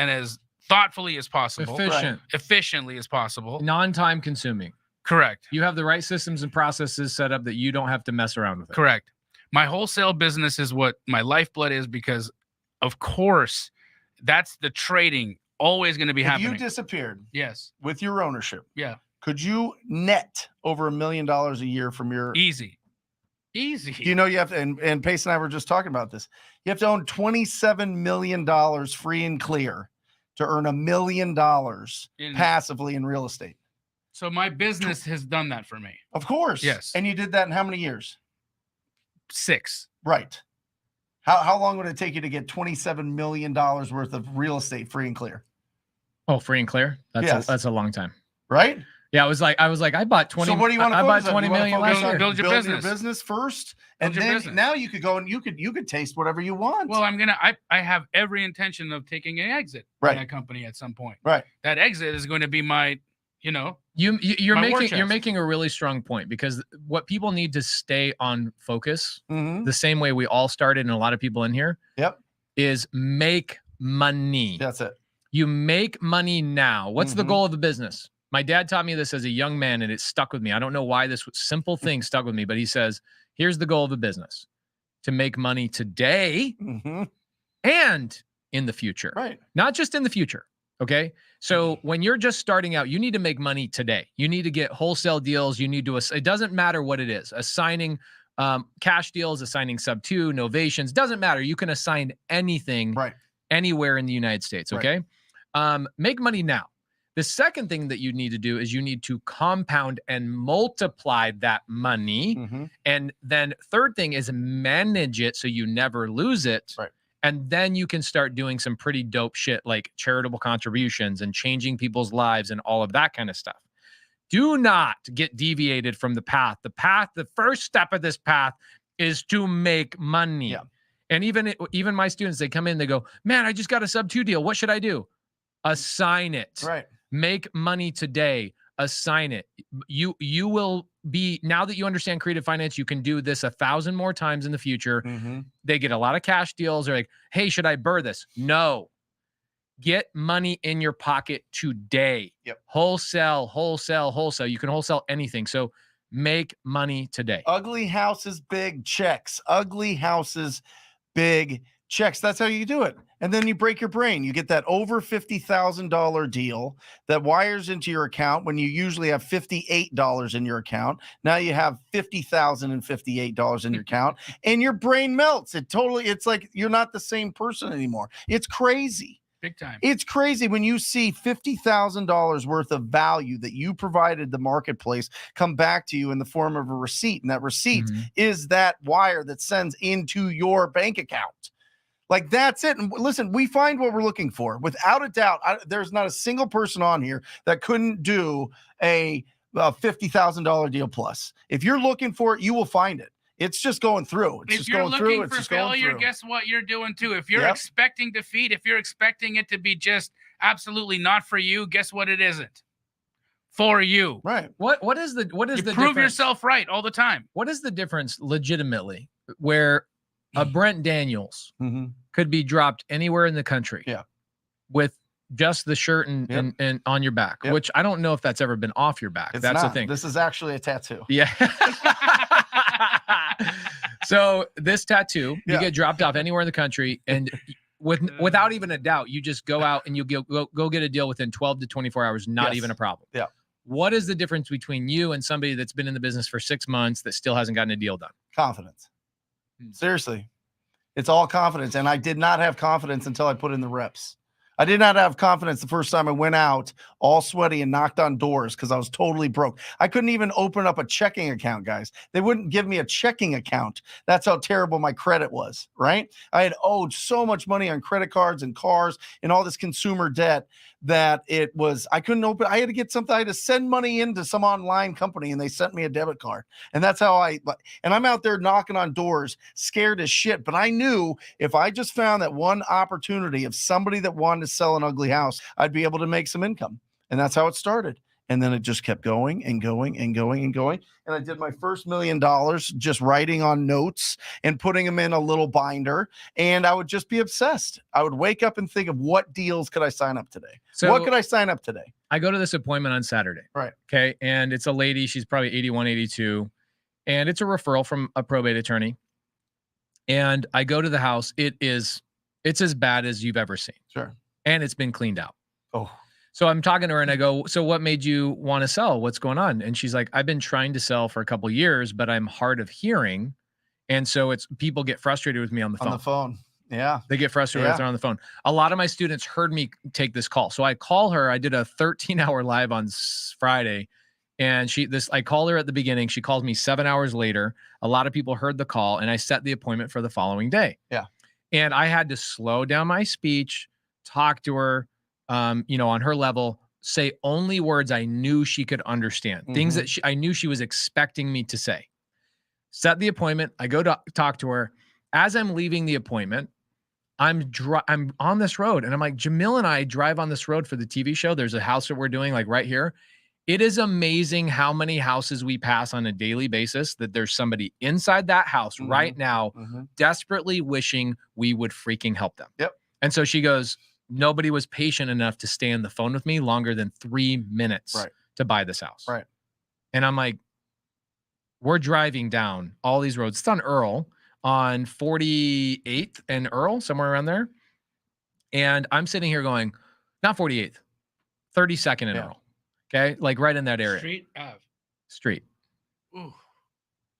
thoughtfully as possible. Efficient. Efficiently as possible. Non-time consuming. Correct. You have the right systems and processes set up that you don't have to mess around with it. Correct. My wholesale business is what my lifeblood is because, of course, that's the trading always going to be If happening. you disappeared Yes. with your ownership, Yeah. could you net over $1 million a year from your? Easy. You know, you have to, and Pace and I were just talking about this. You have to own $27 million free and clear to earn $1 million passively in real estate. So my business has done that for me. Of course. Yes. And you did that in how many years? 6. Right. How long would it take you to get $27 million worth of real estate free and clear? Oh, free and clear. Yes. That's a long time. Right. Yeah, I was like, I bought 20. So what do you want to I bought focus on? 20 You wanna million focus last on year. Build your building business. First, Build and your then business. now you could go and you could taste whatever you want. Well, I have every intention of taking an exit Right. from that company at some point. Right. That exit is going to be my, You're my war making chest. making a really strong point, because what people need to stay on focus, Mhm. the same way we all started, and a lot of people in here, Yep. is make money. That's it. You make money now. What's the Mhm. goal of the business? My dad taught me this as a young man, and it stuck with me. I don't know why this simple thing stuck with me, but he says, here's the goal of the business: to make money today Mhm. and in the future. Right. Not just in the future. Okay. So when you're just starting out, you need to make money today. You need to get wholesale deals. You need to, it doesn't matter what it is, assigning cash deals, assigning sub 2, novations, doesn't matter. You can assign anything Right. anywhere in the United States. Okay. Make money now. The second thing that you need to do is you need to compound and multiply that money. Mhm. And then third thing is manage it so you never lose it. Right. And then you can start doing some pretty dope shit like charitable contributions and changing people's lives and all of that kind of stuff. Do not get deviated from the path. The first step of this path is to make money. Yeah. And even my students, they come in, they go, man, I just got a sub 2 deal. What should I do? Assign it. Right. Make money today. Assign it. You will be, now that you understand creative finance, you can do this 1,000 more times in the future. Mhm. They get a lot of cash deals. They're like, hey, should I burr this? No. Get money in your pocket today. Yep. Wholesale. You can wholesale anything. So make money today. Ugly houses, big checks. Ugly houses, big checks. That's how you do it. And then you break your brain. You get that over $50,000 deal that wires into your account when you usually have $58 in your account. Now you have $50,058 in your account, and your brain melts. It's like you're not the same person anymore. It's crazy. big time. It's crazy when you see $50,000 worth of value that you provided the marketplace come back to you in the form of a receipt. And that receipt is that wire that sends into your bank account. Like, that's it. And listen, we find what we're looking for. Without a doubt, there's not a single person on here that couldn't do a $50,000 deal plus. If you're looking for it, you will find it. It's just going through. It's If just you're going through. looking It's for just going failure, through. guess what you're doing too? If you're Yep. expecting defeat, if you're expecting it to be just absolutely not for you, guess what it isn't? For you. Right. What is the You difference? prove yourself right all the time. What is the difference legitimately where a Brent Daniels Mm-hmm. could be dropped anywhere in the country? Yeah. With just the shirt and on your back, Yep. which I don't know if that's ever been off your back. It's That's not. the thing. This is actually a tattoo. Yeah. So this tattoo, Yeah. you get dropped off anywhere in the country, and without even a doubt, you just go out and you go get a deal within 12 to 24 hours, not Yes. even a problem. Yeah. What is the difference between you and somebody that's been in the business for 6 months that still hasn't gotten a deal done? Confidence. Seriously. It's all confidence. And I did not have confidence until I put in the reps. I did not have confidence the first time I went out all sweaty and knocked on doors because I was totally broke. I couldn't even open up a checking account, guys. They wouldn't give me a checking account. That's how terrible my credit was, right? I had owed so much money on credit cards and cars and all this consumer debt that I couldn't open. I had to get something. I had to send money into some online company and they sent me a debit card. And that's how and I'm out there knocking on doors, scared as shit. But I knew if I just found that one opportunity of somebody that wanted to sell an ugly house, I'd be able to make some income. And that's how it started. And then it just kept going and going and going and going. And I did my first $1 million just writing on notes and putting them in a little binder. And I would just be obsessed. I would wake up and think of what deals could I sign up today? So What could I sign up today? I go to this appointment on Saturday. Right. Okay. And it's a lady. She's probably 81, 82. And it's a referral from a probate attorney. And I go to the house. It's as bad as you've ever seen. Sure. And it's been cleaned out. Oh. So I'm talking to her and I go, so what made you want to sell? What's going on? And she's like, I've been trying to sell for a couple of years, but I'm hard of hearing. And so people get frustrated with me on the phone. On the phone. Yeah. They get frustrated if they're on the phone. A lot of my students heard me take this call. So I call her. I did a 13-hour live on Friday. And I call her at the beginning. She calls me 7 hours later. A lot of people heard the call and I set the appointment for the following day. Yeah. And I had to slow down my speech, talk to her, on her level, say only words I knew she could understand, things that I knew she was expecting me to say. Set the appointment. I go to talk to her. As I'm leaving the appointment, I'm on this road and I'm like, Jamil and I drive on this road for the TV show. There's a house that we're doing like right here. It is amazing how many houses we pass on a daily basis that there's somebody inside that house right now desperately wishing we would freaking help them. Yep. And so she goes, nobody was patient enough to stay on the phone with me longer than 3 minutes to buy this house. Right. And I'm like, we're driving down all these roads. It's on Earl on 48th and Earl, somewhere around there. And I'm sitting here going, not 48th, 32nd and Earl. Okay. Like right in that area. Street. Ooh.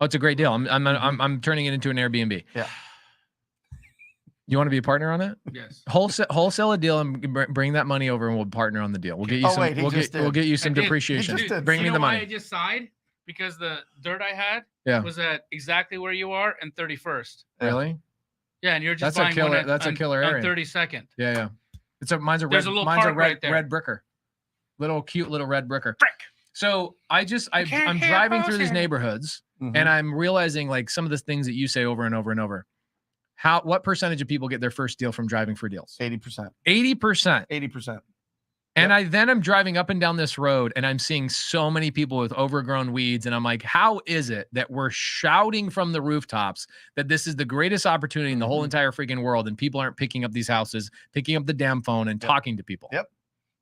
Oh, it's a great deal. I'm turning it into an Airbnb. Yeah. You want to be a partner on it? Yes. Wholesale a deal and bring that money over and we'll partner on the deal. We'll get you we'll get you some depreciation. Bring me the money. Why I just sighed? Because the dirt I had was at exactly where you are and 31st. Really? Yeah, and you're just that's a killer. That's a killer area. On 32nd. Yeah. Mine's a There's red. A little mine's park a red, right there. red bricker. Cute little red bricker. Frick. So I'm driving through these neighborhoods and I'm realizing like some of the things that you say over and over and over. What percentage of people get their first deal from driving for deals? 80%. 80%. 80%. And I'm driving up and down this road and I'm seeing so many people with overgrown weeds. And I'm like, how is it that we're shouting from the rooftops that this is the greatest opportunity in the whole entire freaking world and people aren't picking up these houses, picking up the damn phone and talking to people? Yep.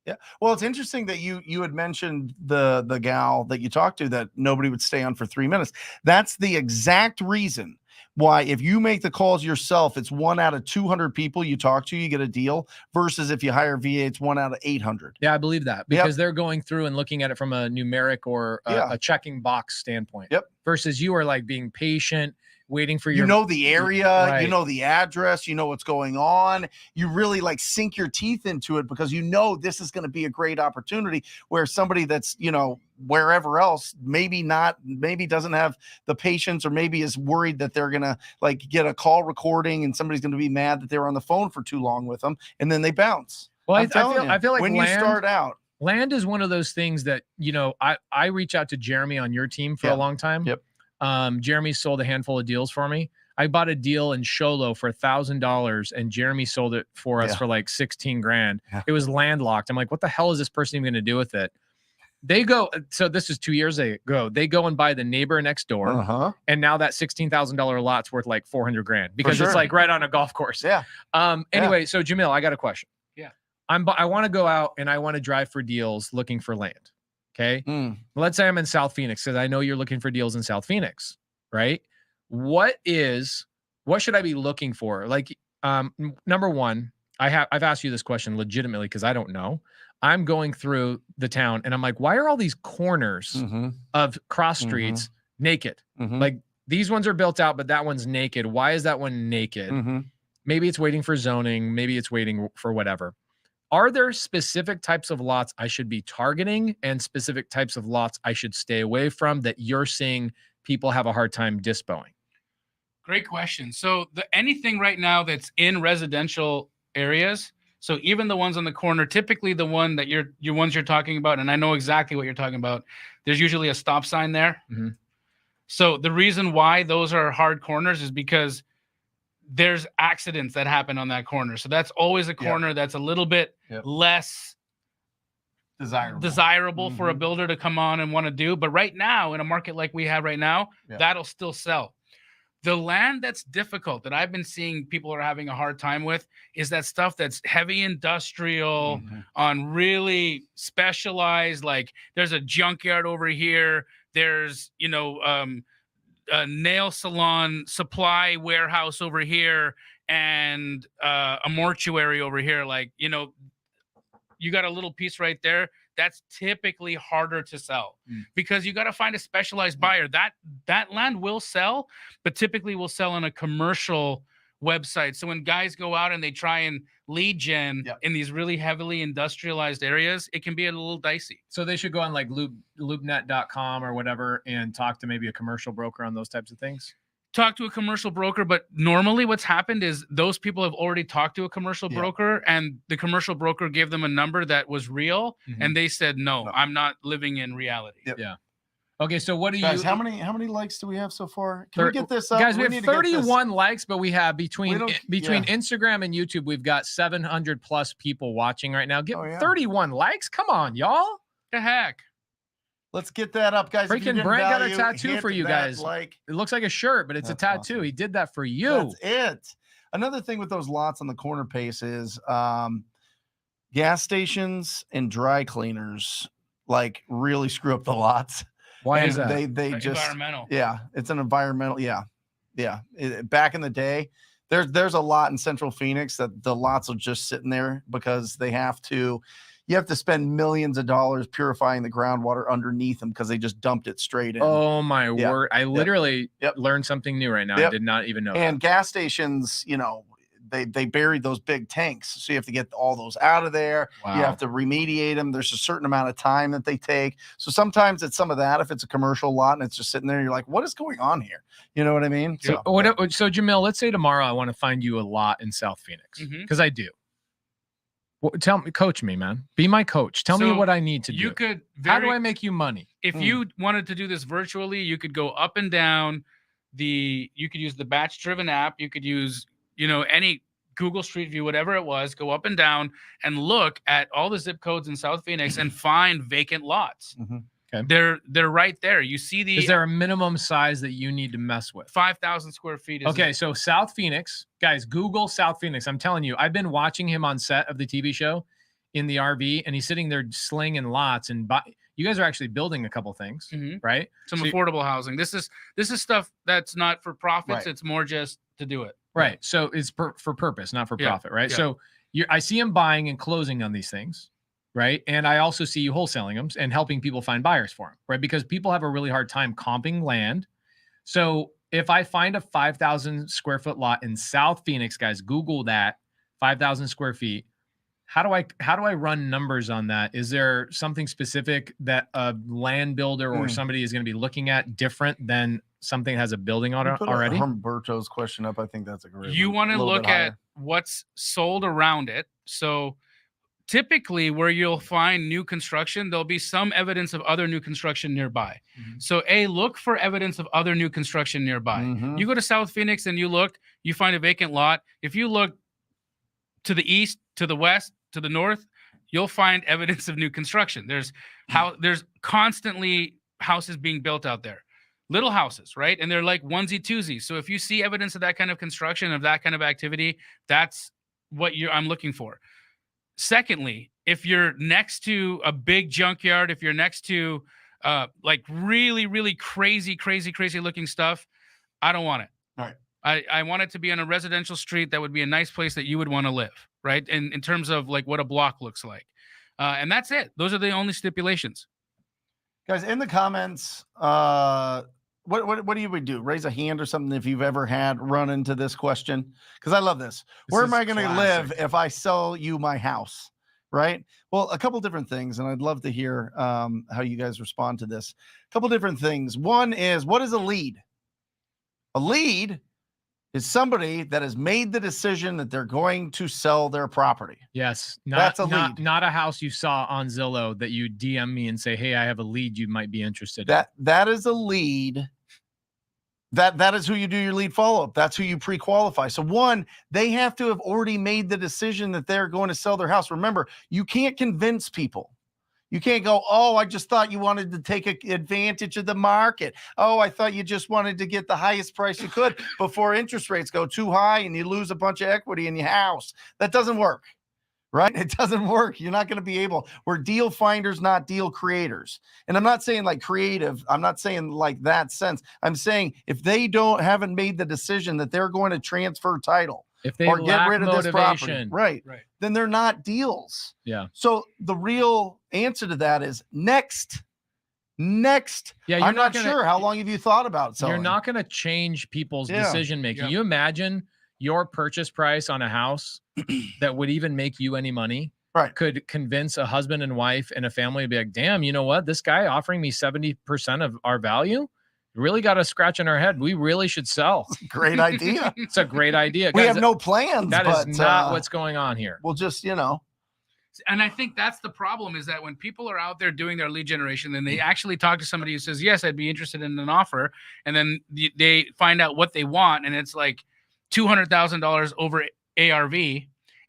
Yeah. Well, it's interesting that you had mentioned the gal that you talked to that nobody would stay on for 3 minutes. That's the exact reason why if you make the calls yourself, it's 1 out of 200 people you talk to, you get a deal, versus if you hire VA, it's 1 out of 800. Yeah, I believe that because they're going through and looking at it from a numeric or a checking box standpoint. Yep. Versus you are like being patient, waiting for your, the area, the address, what's going on. You really like sink your teeth into it because this is going to be a great opportunity where somebody that's, wherever else, maybe doesn't have the patience or maybe is worried that they're going to like get a call recording and somebody's going to be mad that they were on the phone for too long with them and then they bounce. Well, I feel like when you start out, land is one of those things that, I reach out to Jeremy on your team for a long time. Yep. Jeremy sold a handful of deals for me. I bought a deal in Sholo for $1,000 and Jeremy sold it for us for like 16 grand. Yeah. It was landlocked. I'm like, what the hell is this person even going to do with it? They go, so this is 2 years ago. They go and buy the neighbor next door. And now that $16,000 lot's worth like 400 grand because it's like right on a golf course. Yeah. Anyway, so Jamil, I got a question. Yeah. I want to go out and I want to drive for deals looking for land. Okay. Let's say I'm in South Phoenix because I know you're looking for deals in South Phoenix, right? What should I be looking for? Like, number one, I've asked you this question legitimately because I don't know. I'm going through the town and I'm like, why are all these corners of cross streets naked? Like these ones are built out, but that one's naked. Why is that one naked? Maybe it's waiting for zoning. Maybe it's waiting for whatever. Are there specific types of lots I should be targeting and specific types of lots I should stay away from that you're seeing people have a hard time dispoing? Great question. So anything right now that's in residential areas, so even the ones on the corner, typically the one that you're talking about, and I know exactly what you're talking about, there's usually a stop sign there. So the reason why those are hard corners is because there's accidents that happen on that corner. So that's always a corner that's a little bit less desirable for a Mhm. builder to come on and want to do. But right now, in a market like we have right now, Yeah. that'll still sell. The land that's difficult that I've been seeing people are having a hard time with is that stuff that's heavy industrial Mhm. on really specialized, like there's a junkyard over here. There's, a nail salon supply warehouse over here and a mortuary over here. Like, you got a little piece right there. That's typically harder to sell because you got to find a specialized buyer. That land will sell, but typically will sell on a commercial website. So when guys go out and they try and lead gen in these really heavily industrialized areas, it can be a little dicey. So they should go on like loopnet.com or whatever and talk to maybe a commercial broker on those types of things. Talk to a commercial broker, but normally what's happened is those people have already talked to a commercial broker, and the commercial broker gave them a number that was real, and they said, no, I'm not living in reality. Yeah. Okay, so what do Guys, you? how many likes do we have so far? Can we get this up? Guys, we need have to get this- 31 likes, but we have between yeah. Instagram and YouTube, we've got 700 plus people watching right now. Get Oh, yeah. 31 likes. Come on, y'all. The heck? Let's get that up, guys. If you Freaking didn't Brent got a value, tattoo hit for you that guys. Like, It looks like a shirt, but it's a That's tattoo. awesome. He did that for you. that's it. Another thing with those lots on the corner pace is gas stations and dry cleaners like really screw up the lots. Why And is that? They just Environmental. yeah, it's an environmental. Yeah. Back in the day, there's a lot in Central Phoenix that the lots are just sitting there because you have to spend millions of dollars purifying the groundwater underneath them because they just dumped it straight in. Oh my word. I literally Yep. learned something new right now. I Yep. did not even know. And gas stations, they buried those big tanks, so you have to get all those out of there. Wow. You have to remediate them. There's a certain amount of time that they take. So sometimes it's some of that. If it's a commercial lot and it's just sitting there, you're like, what is going on here? You know what I mean? So, so Jamil, let's say tomorrow I want to find you a lot in South Phoenix because I do. Well, coach me, man. Be my coach. Tell me what I need to do. How do I make you money? If you wanted to do this virtually, you could go up and down you could use the batch driven app. You could use, any Google Street View, whatever it was, go up and down and look at all the zip codes in South Phoenix and find vacant lots. Okay. They're right there. You see Is there a minimum size that you need to mess with? 5,000 square feet. Okay. So South Phoenix, guys, Google South Phoenix. I'm telling you, I've been watching him on set of the TV show in the RV, and he's sitting there slinging lots and you guys are actually building a couple things, right? Some affordable housing. This is stuff that's not for profits. Right. It's more just to do it. Right. So it's for purpose, not for profit, right? Yeah. So I see him buying and closing on these things, right? And I also see you wholesaling them and helping people find buyers for them, right? Because people have a really hard time comping land. So if I find a 5,000 square foot lot in South Phoenix, guys, Google that, 5,000 square feet. How do I run numbers on that? Is there something specific that a land builder or somebody is going to be looking at different than something that has a building on it already? Humberto's question up. I think that's a great You one. want to look at what's sold around it. So typically where you'll find new construction, there'll be some evidence of other new construction nearby. So look for evidence of other new construction nearby. You go to South Phoenix and you find a vacant lot. If you look to the east, to the west, to the north, you'll find evidence of new construction. There's constantly houses being built out there, little houses, right? And they're like onesie twosies. So if you see evidence of that kind of construction, of that kind of activity, that's what I'm looking for. Secondly, if you're next to a big junkyard, if you're next to like really, really crazy looking stuff, I don't want it. All right. I want it to be on a residential street that would be a nice place that you would want to live, right? In terms of like what a block looks like. And that's it. Those are the only stipulations. Guys, in the comments, what do you do? Raise a hand or something if you've ever run into this question. Because I love this. Where am I going to live if I sell you my house? Right? Well, a couple different things, and I'd love to hear how you guys respond to this. A couple different things. One is, what is a lead? A lead is somebody that has made the decision that they're going to sell their property. Yes. That's a lead. Not a house you saw on Zillow that you DM me and say, hey, I have a lead you might be interested in. That is a lead. That is who you do your lead follow-up. That's who you pre-qualify. So one, they have to have already made the decision that they're going to sell their house. Remember, you can't convince people. You can't go, oh, I just thought you wanted to take advantage of the market. Oh, I thought you just wanted to get the highest price you could before interest rates go too high and you lose a bunch of equity in your house. That doesn't work, right? It doesn't work. You're not going to be able. We're deal finders, not deal creators. And I'm not saying like creative. I'm not saying like that sense. I'm saying if they haven't made the decision that they're going to transfer title, if they or get lack rid of this property, motivation, right, Right. then they're not deals. Yeah. So the real answer to that is next. Yeah, I'm not sure. How long have you thought about selling? You're not going to change people's Yeah. decision making. Yeah. You imagine your purchase price on a house that would even make you any money, Right. could convince a husband and wife and a family to be like, damn, you know what? This guy offering me 70% of our value really got us scratching our head. We really should sell. Great idea. It's a great idea. We Guys, have no plans. that but, is not what's going on here. We'll just, And I think that's the problem, is that when people are out there doing their lead generation, then they actually talk to somebody who says, yes, I'd be interested in an offer. And then they find out what they want. And it's like $200,000 over ARV.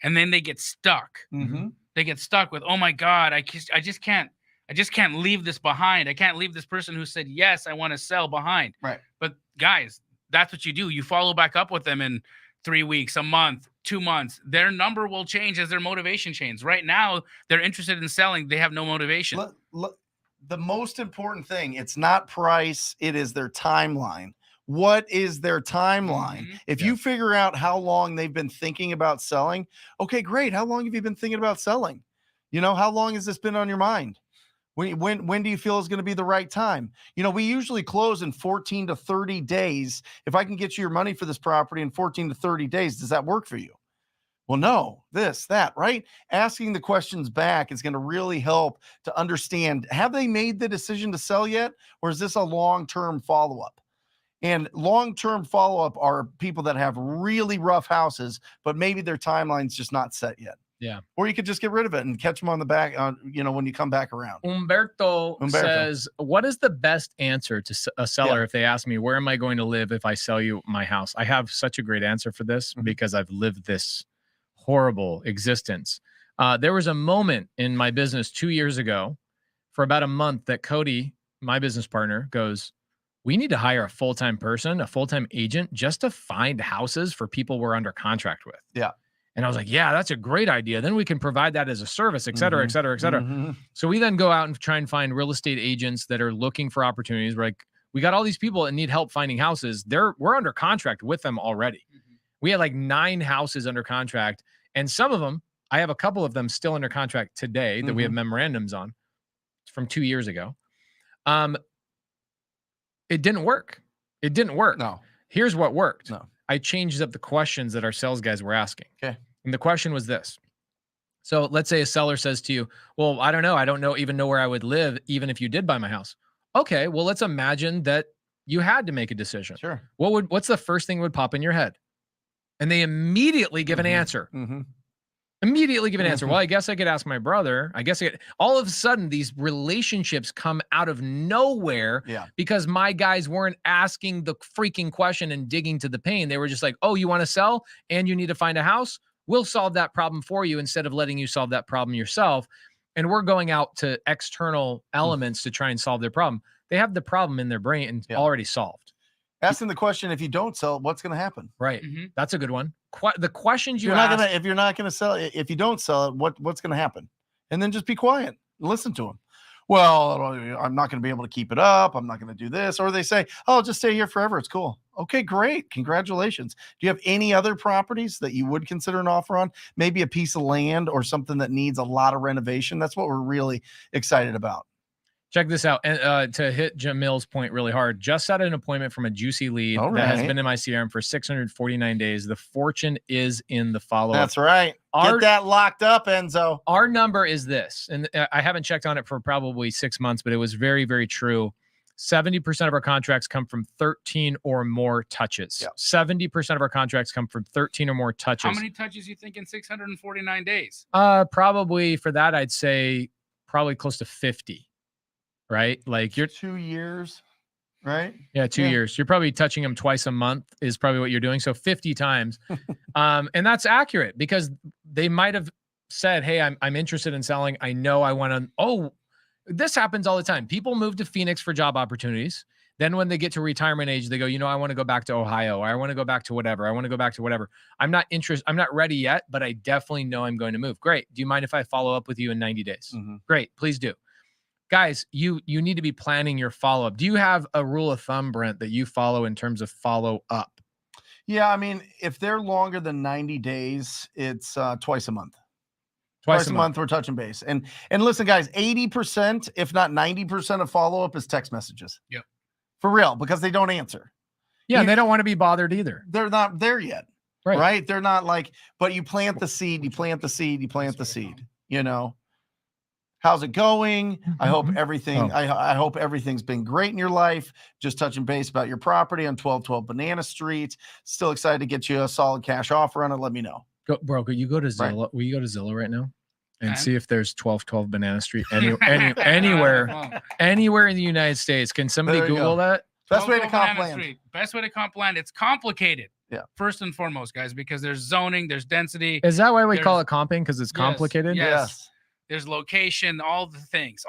And then they get stuck. mm-hmm. They get stuck with, oh my God, I just can't leave this behind. I can't leave this person who said, yes, I want to sell behind. Right. But guys, that's what you do. You follow back up with them in 3 weeks, a month, 2 months. Their number will change as their motivation changes. Right now, they're interested in selling. They have no motivation. The most important thing, it's not price, it is their timeline. What is their timeline? Mhm. If you figure out how long they've been thinking about selling, okay, great. How long have you been thinking about selling? How long has this been on your mind? When do you feel is going to be the right time? We usually close in 14 to 30 days. If I can get you your money for this property in 14 to 30 days, does that work for you? Well, no, that, right? Asking the questions back is going to really help to understand, have they made the decision to sell yet? Or is this a long-term follow-up? And long-term follow-up are people that have really rough houses, but maybe their timeline's just not set yet. Yeah. Or you could just get rid of it and catch them on the back, when you come back around. Umberto says, what is the best answer to a seller if they ask me, where am I going to live if I sell you my house? I have such a great answer for this because I've lived this horrible existence. There was a moment in my business 2 years ago for about a month that Cody, my business partner, goes, we need to hire a full-time person, a full-time agent, just to find houses for people we're under contract with. Yeah. And I was like, yeah, that's a great idea. Then we can provide that as a service, et cetera, et cetera, et cetera. Mm-hmm. So we then go out and try and find real estate agents that are looking for opportunities. We're like, we got all these people that need help finding houses. We're under contract with them already. We had like 9 houses under contract. And some of them, I have a couple of them still under contract today that we have memorandums on from 2 years ago. It didn't work. It didn't work. No. Here's what worked. No. I changed up the questions that our sales guys were asking. Okay. And the question was this. So let's say a seller says to you, well, I don't know. I don't even know where I would live, even if you did buy my house. Okay. Well, let's imagine that you had to make a decision. Sure. What's the first thing that would pop in your head? And they immediately give an answer. Immediately give an answer. Well, I guess I could ask my brother. All of a sudden, these relationships come out of nowhere because my guys weren't asking the freaking question and digging to the pain. They were just like, oh, you want to sell and you need to find a house? We'll solve that problem for you instead of letting you solve that problem yourself. And we're going out to external elements to try and solve their problem. They have the problem in their brain and already solved. Asking the question, if you don't sell, what's going to happen? Right. That's a good one. The questions If you're not going to sell it, if you don't sell it, what's going to happen? And then just be quiet and listen to them. Well, I'm not going to be able to keep it up. I'm not going to do this. Or they say, oh, just stay here forever. It's cool. Okay, great. Congratulations. Do you have any other properties that you would consider an offer on? Maybe a piece of land or something that needs a lot of renovation. That's what we're really excited about. Check this out. And to hit Jamil's point really hard, just set an appointment from a juicy lead that has been in my CRM for 649 days. The fortune is in the follow-up. That's right. Get that locked up, Enzo. Our number is this, and I haven't checked on it for probably 6 months, but it was very, very true. 70% of our contracts come from 13 or more touches. Yep. 70% of our contracts come from 13 or more touches. How many touches you think in 649 days? Probably for that, I'd say probably close to 50. Right? Like you're 2 years, right? Yeah, 2 years. You're probably touching them twice a month is probably what you're doing. So 50 times. And that's accurate because they might have said, hey, I'm interested in selling. I know I want to, This happens all the time. People move to Phoenix for job opportunities. Then when they get to retirement age, they go, I want to go back to Ohio, or I want to go back to whatever. I want to go back to whatever. I'm not ready yet, but I definitely know I'm going to move. Great. Do you mind if I follow up with you in 90 days? Great. Please do. Guys, you need to be planning your follow-up. Do you have a rule of thumb, Brent, that you follow in terms of follow-up? Yeah, I mean, if they're longer than 90 days, it's twice a month. Twice a month we're touching base. And listen, guys, 80%, if not 90% of follow-up is text messages. Yep. For real, because they don't answer. Yeah, and they don't want to be bothered either. They're not there yet. Right. They're not like, but you plant the seed, you plant the seed, you plant the seed, How's it going? I hope everything. I hope everything's been great in your life. Just touching base about your property on 1212 Banana Street. Still excited to get you a solid cash offer on it. Let me know. Could you go to Zillow? Right. Will you go to Zillow right now and see if there's 1212 Banana Street anywhere in the United States? Can somebody Google that? Best way to comp land. Best way to comp land. It's complicated. Yeah. First and foremost, guys, because there's zoning, there's density. Is that why we call it comping? Because it's complicated? Yes. There's location, all the things.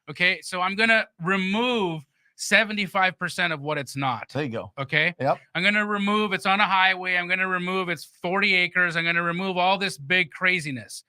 Okay. So I'm going to remove 75% of what it's not. There you go. Okay. Yep. I'm going to remove it's on a highway. I'm going to remove it's 40 acres. I'm going to remove all this big craziness.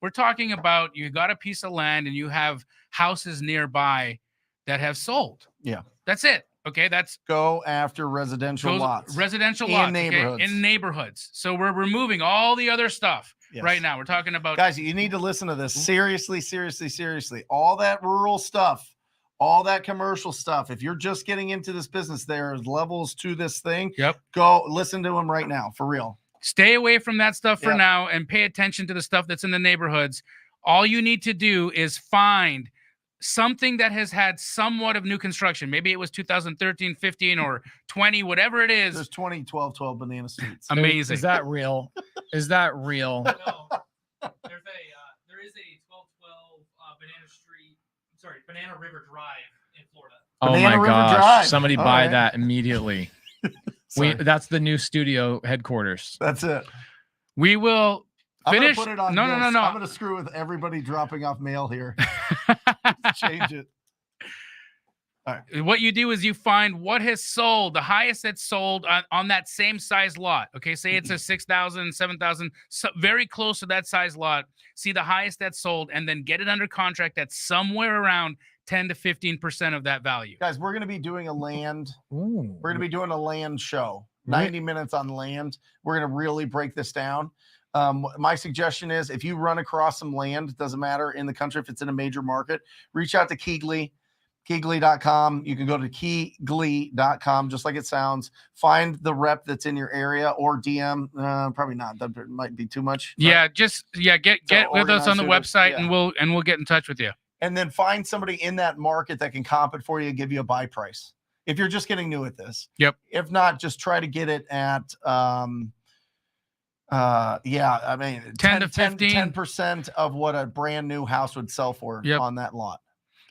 We're talking about you got a piece of land and you have houses nearby that have sold. Yeah. That's it. Okay. Go after residential lots. Residential lots. Neighborhoods. Okay? In neighborhoods. So we're removing all the other stuff. Yes. Right now, we're talking about guys. You need to listen to this seriously. All that rural stuff, all that commercial stuff. If you're just getting into this business, there's levels to this thing. Yep. Go listen to them right now, for real. Stay away from that stuff for now and pay attention to the stuff that's in the neighborhoods. All you need to do is find something that has had somewhat of new construction. Maybe it was 2013, 15, or 20, whatever it is. There's 12 Banana Streets. Amazing. Is that real? Is that real? No. There is a 1212 Banana Street. Sorry, Banana River Drive in Florida. Banana River gosh! Drive. Somebody buy that immediately. That's the new studio headquarters. That's it. We will finish. Put it on no. I'm going to screw with everybody dropping off mail here. Change it. All right. What you do is you find what has sold, the highest that's sold on that same size lot. Okay, say it's a 6,000, 7,000, so very close to that size lot. See the highest that's sold, and then get it under contract that's somewhere around 10 to 15% of that value. Guys, we're going to be doing a land. Ooh. We're going to be doing a land show. 90 minutes on land. We're going to really break this down. My suggestion is if you run across some land, it doesn't matter in the country, if it's in a major market, reach out to Keegley.com. You can go to Keegley.com, just like it sounds. Find the rep that's in your area or DM. Probably not. That might be too much. Yeah, get with us on the website and we'll get in touch with you. And then find somebody in that market that can comp it for you and give you a buy price. If you're just getting new at this. Yep. If not, just try to get it at 10 to 15, 10% of what a brand new house would sell for on that lot.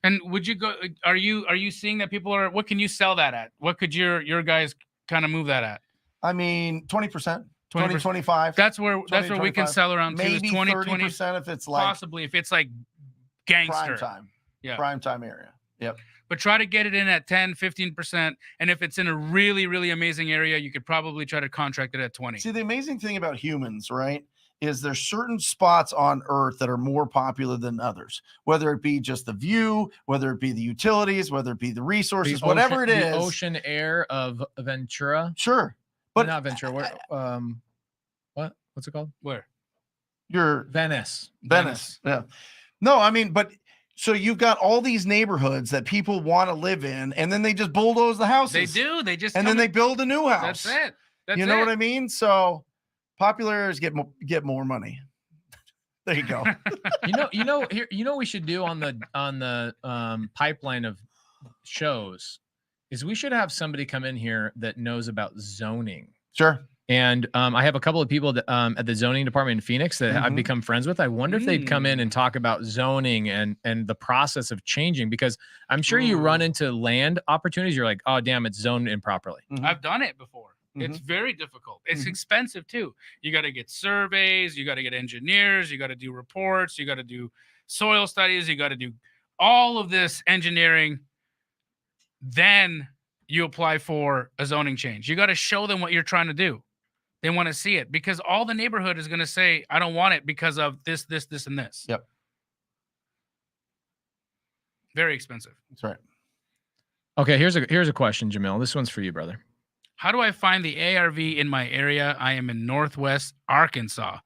And would you go, are you seeing that people are, what can you sell that at? What could your guys kind of move that at? I mean, 20%, 20, 25. That's where we can sell around to. Maybe 20, 30% if it's like. Possibly if it's like gangster. Prime time. Yeah. Prime time area. Yep. But try to get it in at 10, 15%. And if it's in a really, really amazing area, you could probably try to contract it at 20. See, the amazing thing about humans, right, is there's certain spots on Earth that are more popular than others, whether it be just the view, whether it be the utilities, whether it be the resources, whatever it is. The ocean air of Ventura. Sure. But not Ventura. What's it called? Where? You're Venice. Yeah. No, I mean, but so you've got all these neighborhoods that people want to live in, and then they just bulldoze the houses. They do. They just and then they build a new house. That's it. You know what I mean? So popular areas get more money. There you go. you know what we should do on the pipeline of shows is we should have somebody come in here that knows about zoning. Sure. And I have a couple of people that, at the zoning department in Phoenix that I've become friends with. I wonder if they'd come in and talk about zoning and the process of changing, because I'm sure you run into land opportunities. You're like, oh, damn, it's zoned improperly. I've done it before. It's very difficult. It's expensive too. You got to get surveys. You got to get engineers. You got to do reports. You got to do soil studies. You got to do all of this engineering, then you apply for a zoning change. You got to show them what you're trying to do. They want to see it, because all the neighborhood is going to say, I don't want it because of this, this, this, and this. Yep. Very expensive. That's right. Okay, here's a question, Jamil. This one's for you, brother. How do I find the ARV in my area? I am in Northwest Arkansas.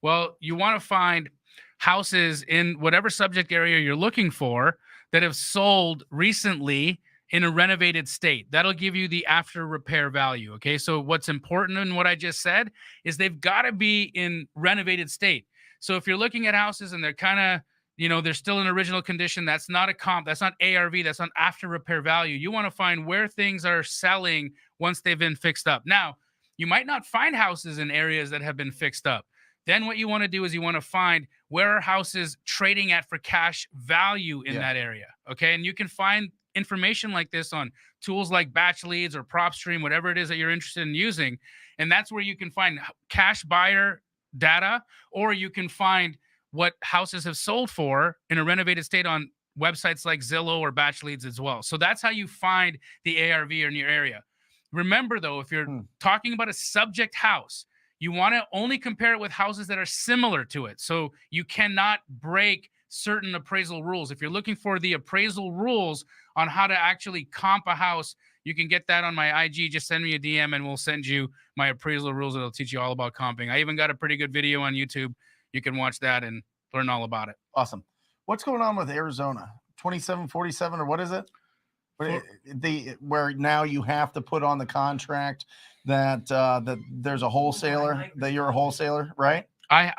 Well, you want to find houses in whatever subject area you're looking for that have sold recently in a renovated state. That'll give you the after repair value. Okay. So what's important in what I just said is they've got to be in renovated state. So if you're looking at houses and they're kind of, they're still in original condition, that's not a comp, that's not ARV, that's not after repair value. You want to find where things are selling once they've been fixed up. Now, you might not find houses in areas that have been fixed up. Then what you want to do is you want to find where are houses trading at for cash value in that area. Okay. And you can find information like this on tools like Batch Leads or PropStream, whatever it is that you're interested in using. And that's where you can find cash buyer data, or you can find what houses have sold for in a renovated state on websites like Zillow or Batch Leads as well. So that's how you find the ARV in your area. Remember, though, if you're talking about a subject house, you want to only compare it with houses that are similar to it. So you cannot break certain appraisal rules. If you're looking for the appraisal rules on how to actually comp a house, you can get that on my IG. Just send me a DM and we'll send you my appraisal rules. It'll teach you all about comping. I even got a pretty good video on YouTube. You can watch that and learn all about it. Awesome. What's going on with Arizona? 2747, or what is it? Where now you have to put on the contract that that there's a wholesaler, that you're a wholesaler, right? I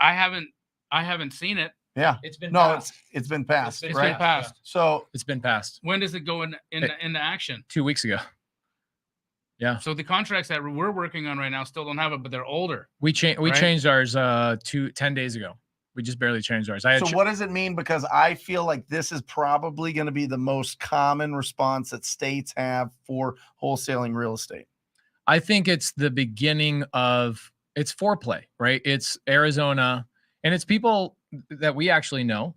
haven't seen it. Yeah. It's been it's been passed. It's right? been passed. So It's been passed When does it go into action? 2 weeks ago. Yeah. So the contracts that we're working on right now still don't have it, but they're older. We Right? changed ours 10 days ago. We just barely changed ours. so what does it mean? Because I feel like this is probably going to be the most common response that states have for wholesaling real estate. I think it's the beginning of it's foreplay, right? It's Arizona, and it's people that we actually know.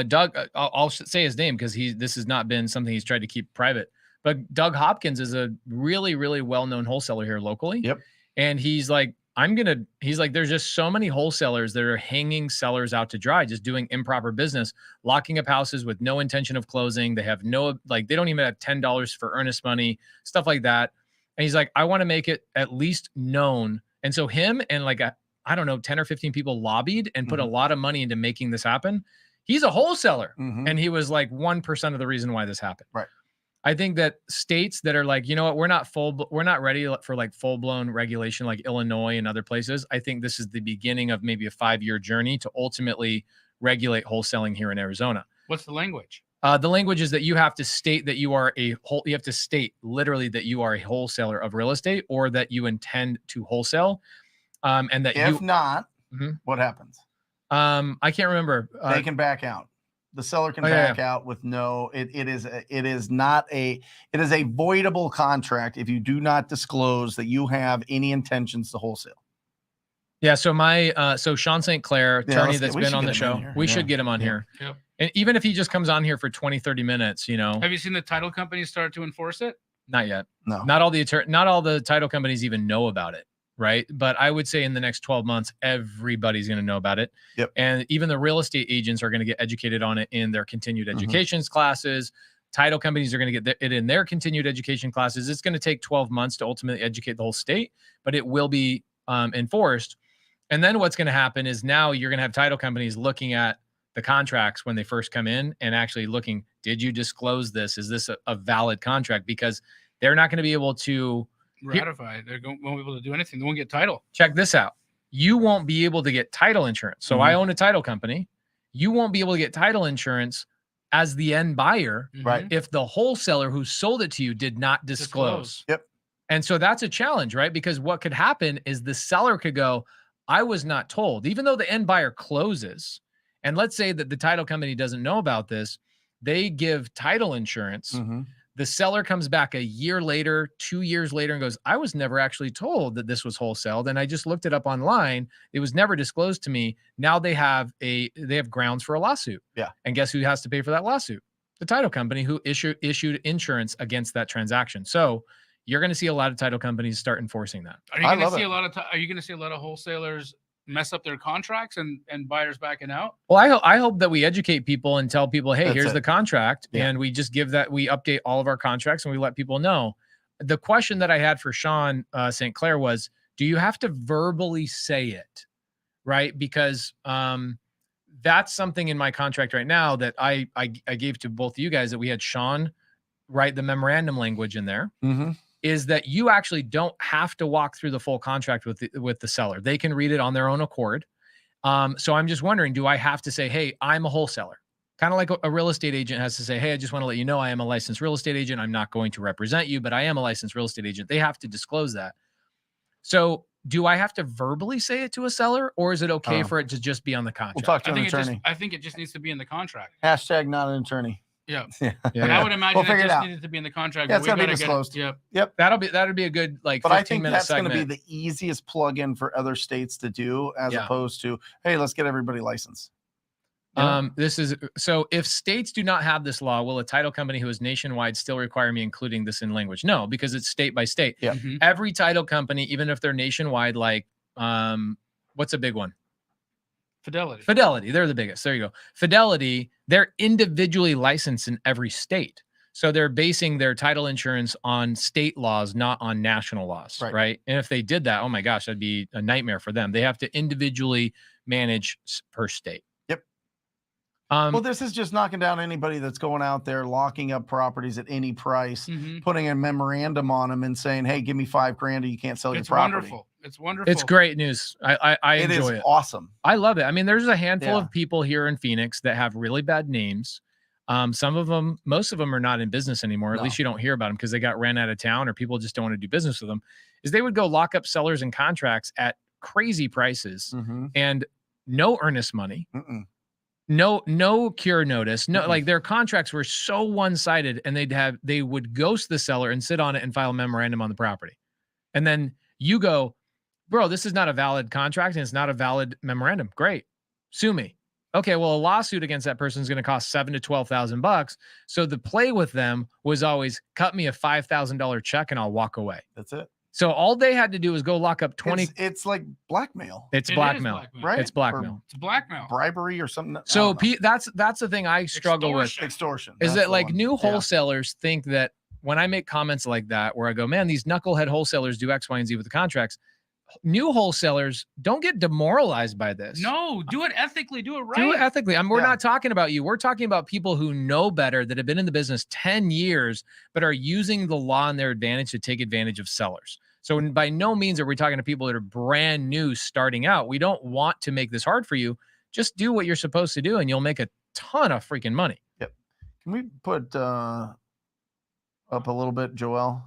Doug, I'll say his name because this has not been something he's tried to keep private. But Doug Hopkins is a really, really well-known wholesaler here locally. Yep. And he's like, there's just so many wholesalers that are hanging sellers out to dry, just doing improper business, locking up houses with no intention of closing. They have they don't even have $10 for earnest money, stuff like that. And he's like, I want to make it at least known. And so him and 10 or 15 people lobbied and put a lot of money into making this happen. He's a wholesaler. And he was like 1% of the reason why this happened. Right. I think that states that are like, you know what, we're not ready for like full-blown regulation like Illinois and other places. I think this is the beginning of maybe a 5-year journey to ultimately regulate wholesaling here in Arizona. What's the language? The language is that you have to state that you are you have to state literally that you are a wholesaler of real estate or that you intend to wholesale. And that if not, what happens? I can't remember. They can back out. The seller can back out with no. It is a voidable contract if you do not disclose that you have any intentions to wholesale. Yeah. So so Sean St. Clair, attorney that's been on the show, we should get him on here. Yep. And even if he just comes on here for 20, 30 minutes, Have you seen the title companies start to enforce it? Not yet. No. Not all the title companies even know about it. Right. But I would say in the next 12 months, everybody's going to know about it. Yep. And even the real estate agents are going to get educated on it in their continued education classes. Title companies are going to get it in their continued education classes. It's going to take 12 months to ultimately educate the whole state, but it will be enforced. And then what's going to happen is now you're going to have title companies looking at the contracts when they first come in and actually looking, did you disclose this? Is this a valid contract? Because they're not going to be able to ratify. They won't be able to do anything. They won't get title. Check this out. You won't be able to get title insurance. So I own a title company. You won't be able to get title insurance as the end buyer, right? If the wholesaler who sold it to you did not disclose. Yep. And so that's a challenge, right? Because what could happen is the seller could go, I was not told, even though the end buyer closes. And let's say that the title company doesn't know about this. They give title insurance. The seller comes back a year later, 2 years later, and goes, I was never actually told that this was wholesaled. And I just looked it up online. It was never disclosed to me. Now they have grounds for a lawsuit. Yeah. And guess who has to pay for that lawsuit? The title company who issued insurance against that transaction. So you're going to see a lot of title companies start enforcing that. Are you I going to love see it. a lot of are you going to see a lot of wholesalers mess up their contracts and buyers backing out? Well, I hope that we educate people and tell people, hey, That's here's it. the contract. Yeah. And we just we update all of our contracts and we let people know. The question that I had for Sean St. Clair was, do you have to verbally say it? Right? Because that's something in my contract right now that I gave to both of you guys, that we had Sean write the memorandum language in there. Mm-hmm. Is that you actually don't have to walk through the full contract with the seller. They can read it on their own accord. So I'm just wondering, do I have to say, hey, I'm a wholesaler? Kind of like a real estate agent has to say, hey, I just want to let you know I am a licensed real estate agent. I'm not going to represent you, but I am a licensed real estate agent. They have to disclose that. So do I have to verbally say it to a seller, or is it okay for it to just be on the We'll contract? talk to an attorney. I think it just needs to be in the contract. Hashtag not an attorney. Yeah. Yeah. And I would imagine We'll it figure it just out. needed to be in the contract. Yeah, but it's we gotta be gotta disclosed. Yep. That'll be a good like But I 15 think minute that's going segment. to be the easiest plug-in for other states to do, as Yeah. opposed to, hey, let's get everybody licensed. This is so if states do not have this law, will a title company who is nationwide still require me including this in language? No, because it's state by state. Yeah. Mhm. Every title company, even if they're nationwide, like what's a big one? Fidelity, they're the biggest. There you go. Fidelity, they're individually licensed in every state. So they're basing their title insurance on state laws, not on national laws, right? And if they did that, oh my gosh, that'd be a nightmare for them. They have to individually manage per state. Yep. Well, this is just knocking down anybody that's going out there, locking up properties at any price, Mhm. putting a memorandum on them and saying, hey, give me $5,000 or you can't sell your It's property. wonderful. It's wonderful. it's great news. I It enjoy is it. awesome. I love it. I mean, there's a handful Yeah. of people here in Phoenix that have really bad names. Some of them, most of them are not in business anymore. At No. least you don't hear about them because they got ran out of town or people just don't want to do business with them. Is they would go lock up sellers and contracts at crazy prices Mm-hmm. and no earnest money, Mm-mm. no cure notice, no, Mm-mm. like their contracts were so one-sided, and they would ghost the seller and sit on it and file a memorandum on the property. And then you go, bro, this is not a valid contract and it's not a valid memorandum. Great. Sue me. Okay, well, a lawsuit against that person is going to cost $7,000 to $12,000. So the play with them was always cut me a $5,000 check and I'll walk away. That's it. So all they had to do was go lock up 20. It's like blackmail, It's It is blackmail. right? It's blackmail. It's blackmail. Bribery or something. I So don't know. that's the thing I struggle with. Extortion. Is That's that the like one. new Yeah. wholesalers think that when I make comments like that, where I go, man, these knucklehead wholesalers do X, Y, and Z with the contracts. New wholesalers don't get demoralized by this. No, do it ethically. Do it right. Do it ethically. I mean, we're Yeah. not talking about you. We're talking about people who know better, that have been in the business 10 years, but are using the law in their advantage to take advantage of sellers. So by no means are we talking to people that are brand new starting out. We don't want to make this hard for you. Just do what you're supposed to do and you'll make a ton of freaking money. Can we put up a little bit, Joel?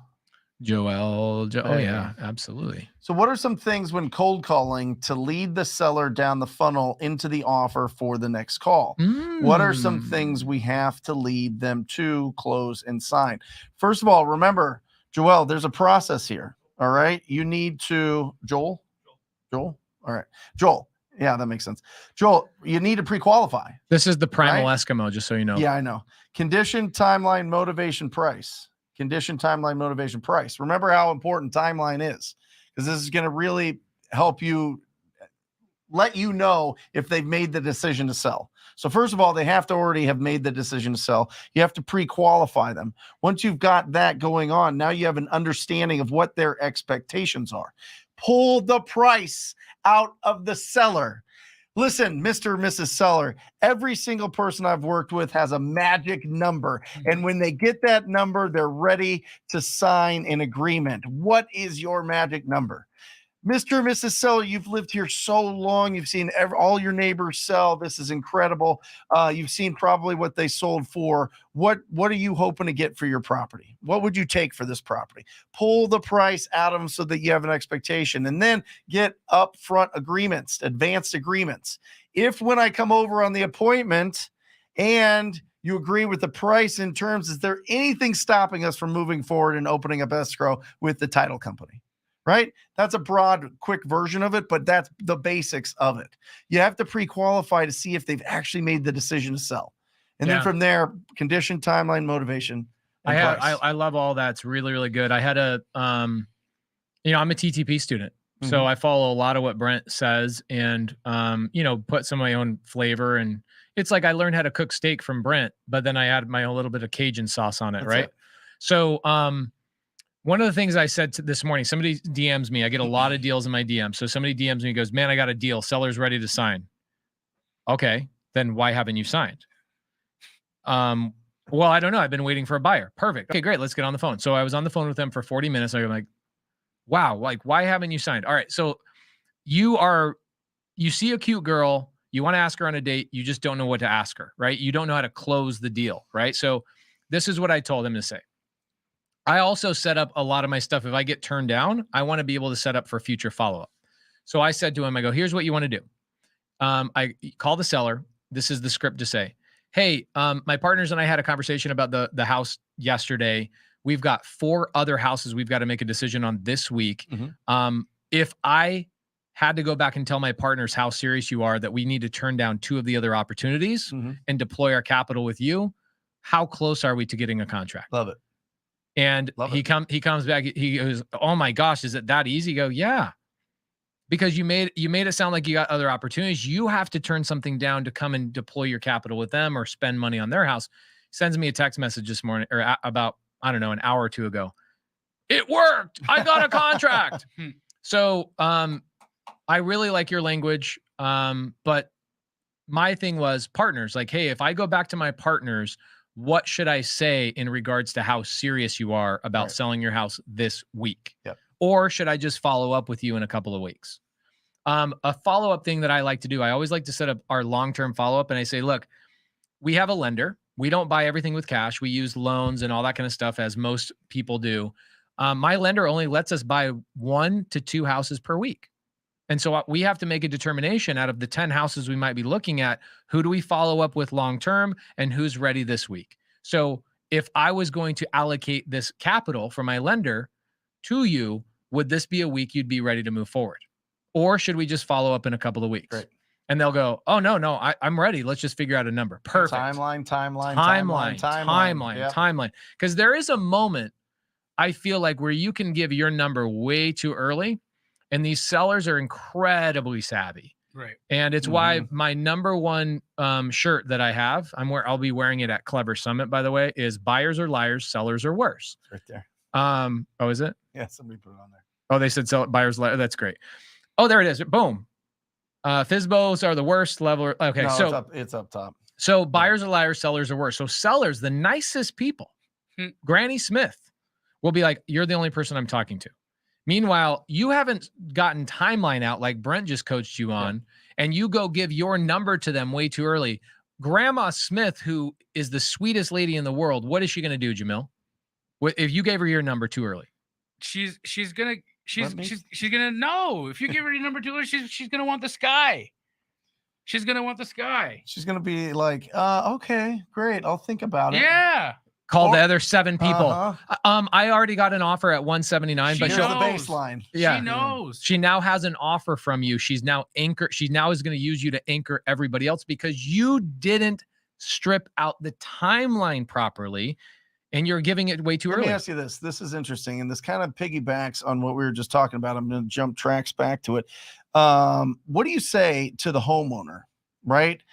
Oh There you yeah, absolutely. So what are some things when cold calling to lead the seller down the funnel into the offer for the next call? What are some things we have to lead them to close and sign? First of all, remember, Joel, there's a process here. All right. You need to, Joel. All right. Joel. Yeah, that makes sense. Joel, you need to pre-qualify. This is the primal Right? Eskimo, just so you know. Yeah, I know. Condition, timeline, motivation, price. Condition, timeline, motivation, price. Remember how important timeline is, because this is going to really help you, let you know if they've made the decision to sell. So first of all, they have to already have made the decision to sell. You have to pre-qualify them. Once you've got that going on, now you have an understanding of what their expectations are. Pull the price out of the seller. Listen, Mr. or Mrs. Seller, every single person I've worked with has a magic number. And when they get that number, they're ready to sign an agreement. What is your magic number? Mr. or Mrs. Seller, you've lived here so long. You've seen all your neighbors sell. This is incredible. You've seen probably what they sold for. What are you hoping to get for your property? What would you take for this property? Pull the price out of them so that you have an expectation, and then get upfront agreements, advanced agreements. If when I come over on the appointment and you agree with the price in terms, is there anything stopping us from moving forward and opening up escrow with the title company? Right? That's a broad, quick version of it, but that's the basics of it. You have to pre-qualify to see if they've actually made the decision to sell. And then from there, condition, timeline, motivation. And price. I love all that. It's really, really good. I had a, I'm a TTP student. So I follow a lot of what Brent says and, put some of my own flavor. And it's like I learned how to cook steak from Brent, but then I added my own little bit of Cajun sauce on it. That's right. So one of the things I said this morning, somebody DMs me. I get a lot of deals in my DM. So somebody DMs me and goes, man, I got a deal. Seller's ready to sign. Okay. Then why haven't you signed? Well, I don't know. I've been waiting for a buyer. Perfect. Okay, great. Let's get on the phone. So I was on the phone with them for 40 minutes. I'm like, wow, like, why haven't you signed? All right. So you see a cute girl, you want to ask her on a date. You just don't know what to ask her, right? You don't know how to close the deal, right? So this is what I told him to say. I also set up a lot of my stuff. If I get turned down, I want to be able to set up for future follow-up. So I said to him, I go, here's what you want to do. I call the seller. This is the script to say, hey, my partners and I had a conversation about the house yesterday. We've got 4 other houses we've got to make a decision on this week. If I had to go back and tell my partners how serious you are, that we need to turn down 2 of the other opportunities and deploy our capital with you, how close are we to getting a contract? Love it. And he comes back, he goes, oh my gosh, is it that easy? Go, yeah. Because you made it sound like you got other opportunities. You have to turn something down to come and deploy your capital with them or spend money on their house. Sends me a text message this morning or about, I don't know, an hour or 2 ago. It worked. I got a contract. So I really like your language. But my thing was partners. Like, hey, if I go back to my partners, what should I say in regards to how serious you are about selling your house this week? Yep. Or should I just follow up with you in a couple of weeks? A follow-up thing that I like to do, I always like to set up our long-term follow-up. And I say, look, we have a lender. We don't buy everything with cash. We use loans and all that kind of stuff, as most people do. My lender only lets us buy 1 to 2 houses per week. And so we have to make a determination out of the 10 houses we might be looking at, who do we follow up with long-term and who's ready this week? So if I was going to allocate this capital from my lender to you, would this be a week you'd be ready to move forward? Or should we just follow up in a couple of weeks? Right. And they'll go, oh, no, I'm ready. Let's just figure out a number. Perfect. Timeline. Timeline. Because there is a moment, I feel like, where you can give your number way too early. And these sellers are incredibly savvy. Right. And it's why my number one shirt that I have, I'll be wearing it at Clever Summit, by the way, is buyers are liars, sellers are worse. Right there. Oh, is it? Yeah, somebody put it on there. Oh, they said buyers liars. That's great. Oh, there it is. Boom. FSBOs are the worst level. Okay. No, so it's up top. So buyers are liars, sellers are worse. So sellers, the nicest people, Granny Smith, will be like, you're the only person I'm talking to. Meanwhile, you haven't gotten timeline out like Brent just coached you on, and you go give your number to them way too early. Grandma Smith, who is the sweetest lady in the world, what is she going to do, Jamil? If you gave her your number too early? She's gonna know. If you give her your number too early, she's gonna want the sky. She's gonna want the sky. She's gonna be like, okay, great, I'll think about it. Yeah. Call the other 7 people. I already got an offer at 179, but she's the baseline. Yeah, she knows. She now has an offer from you. She's now anchored. She now is going to use you to anchor everybody else because you didn't strip out the timeline properly, and you're giving it way too early. Let me ask you this. This is interesting, and this kind of piggybacks on what we were just talking about. I'm going to jump tracks back to it. What do you say to the homeowner, right?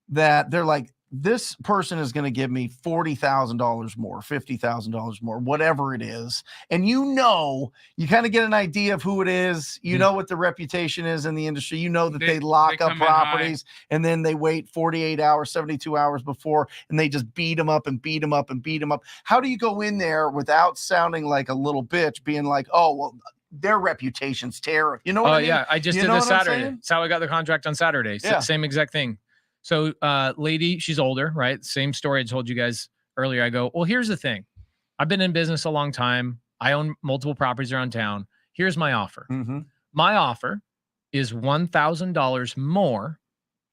That they're like, this person is going to give me $40,000 more, $50,000 more, whatever it is. And you kind of get an idea of who it is. You know what the reputation is in the industry. You know that they lock up properties and then they wait 48 hours, 72 hours before, and they just beat them up and beat them up and beat them up. How do you go in there without sounding like a little bitch, being like, oh, well, their reputation's terrible. You know what I mean? Yeah, I just did this Saturday. That's how I got the contract on Saturday. Yeah. Same exact thing. So lady, she's older, right? Same story I told you guys earlier. I go, well, here's the thing. I've been in business a long time. I own multiple properties around town. Here's my offer. My offer is $1,000 more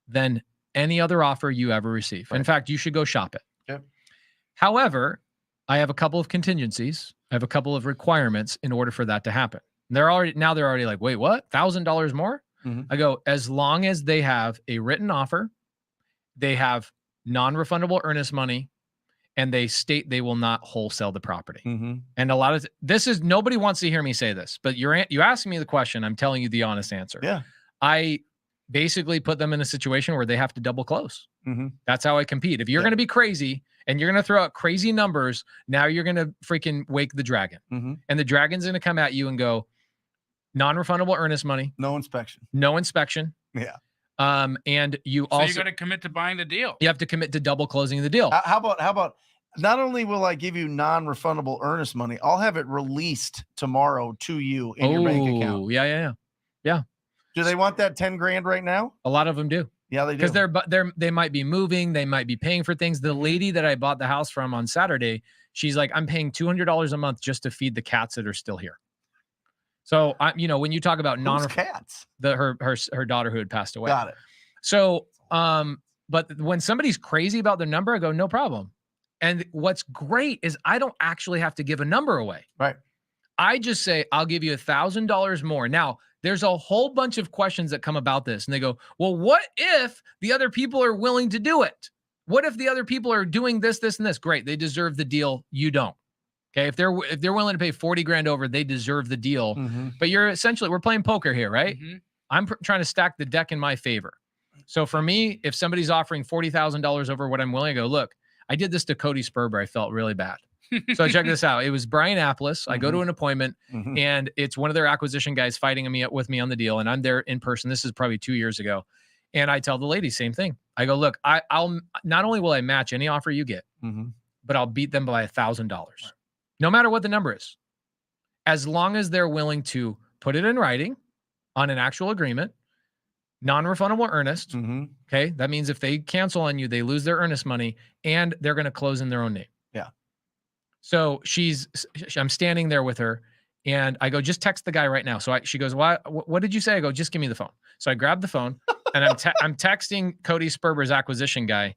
than any other offer you ever receive. Right. In fact, you should go shop it. Okay. However, I have a couple of contingencies. I have a couple of requirements in order for that to happen. They're already like, wait, what? $1,000 more? I go, as long as they have a written offer, they have non-refundable earnest money, and they state they will not wholesale the property. Mm-hmm. And a lot of this is, nobody wants to hear me say this, but you asking me the question, I'm telling you the honest answer. Yeah. I basically put them in a situation where they have to double close. Mm-hmm. That's how I compete. If you're going to be crazy and you're going to throw out crazy numbers, now you're going to freaking wake the dragon. Mm-hmm. And the dragon's going to come at you and go, non-refundable earnest money, No inspection. no inspection. Yeah. So And you you also, got to commit to buying the deal. you have to commit to double closing the deal. How about not only will I give you non-refundable earnest money, I'll have it released tomorrow to you in your bank account. Oh, yeah. Do they want that 10 grand right now? A lot of them do. Yeah, they do. Because they might be moving, they might be paying for things. The lady that I bought the house from on Saturday, she's like, I'm paying $200 a month just to feed the cats that are still here. So when you talk about cats, her daughter who had passed away. Got it. So, but when somebody's crazy about the number, I go, no problem. And what's great is I don't actually have to give a number away. Right. I just say, I'll give you $1,000 more. Now, there's a whole bunch of questions that come about this. And they go, well, what if the other people are willing to do it? What if the other people are doing this, this, and this? Great. They deserve the deal. You don't. Okay. If they're willing to pay 40 grand over, they deserve the deal. Mm-hmm. But we're playing poker here, right? Mm-hmm. I'm trying to stack the deck in my favor. So for me, if somebody's offering $40,000 over what I'm willing, I go, look, I did this to Cody Sperber. I felt really bad. So check this out. It was Brian Apples. I go to an appointment and it's one of their acquisition guys fighting with me on the deal. And I'm there in person. This is probably 2 years ago. And I tell the lady, same thing. I go, look, I'll not only will I match any offer you get, but I'll beat them by $1,000, no matter what the number is, as long as they're willing to put it in writing on an actual agreement, non-refundable earnest. Okay. That means if they cancel on you, they lose their earnest money and they're going to close in their own name. Yeah. So I'm standing there with her and I go, just text the guy right now. So she goes, what did you say? I go, just give me the phone. So I grab the phone and I'm texting Cody Sperber's acquisition guy.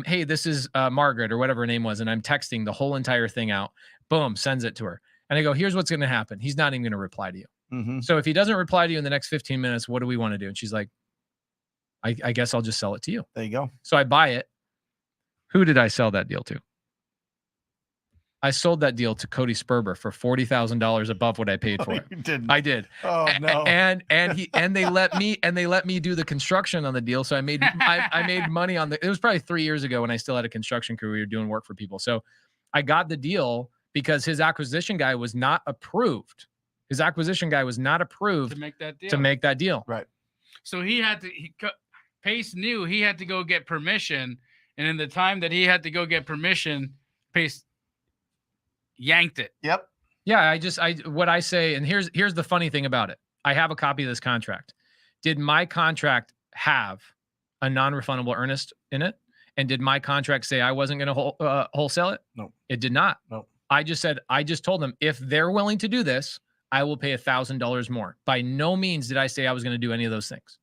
Hey, this is Margaret or whatever her name was. And I'm texting the whole entire thing out. Boom, sends it to her. And I go, here's what's going to happen. He's not even going to reply to you. So if he doesn't reply to you in the next 15 minutes, what do we want to do? And she's like, I guess I'll just sell it to you. There you go. So I buy it. Who did I sell that deal to? I sold that deal to Cody Sperber for $40,000 above what I paid for it. You didn't. I did. Oh no. And they let me do the construction on the deal. So I made money on it was probably 3 years ago when I still had a construction crew. We were doing work for people. So I got the deal because his acquisition guy was not approved. His acquisition guy was not approved to make that deal. Right. So Pace knew he had to go get permission. And in the time that he had to go get permission, Pace yanked it. Yep. Yeah. What I say, and here's the funny thing about it. I have a copy of this contract. Did my contract have a non-refundable earnest in it? And did my contract say I wasn't going to wholesale it? No. It did not. No. I just told them, if they're willing to do this, I will pay $1,000 more. By no means did I say I was going to do any of those things.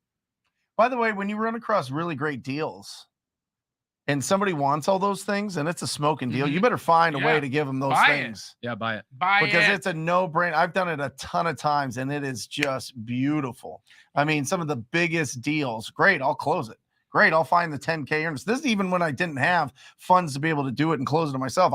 By the way, when you run across really great deals and somebody wants all those things and it's a smoking deal, you better find a way to give them those things. Yeah, buy it. Because it's a no-brainer. I've done it a ton of times and it is just beautiful. I mean, some of the biggest deals. Great, I'll close it. Great, I'll find the 10K earnest. This is even when I didn't have funds to be able to do it and close it myself.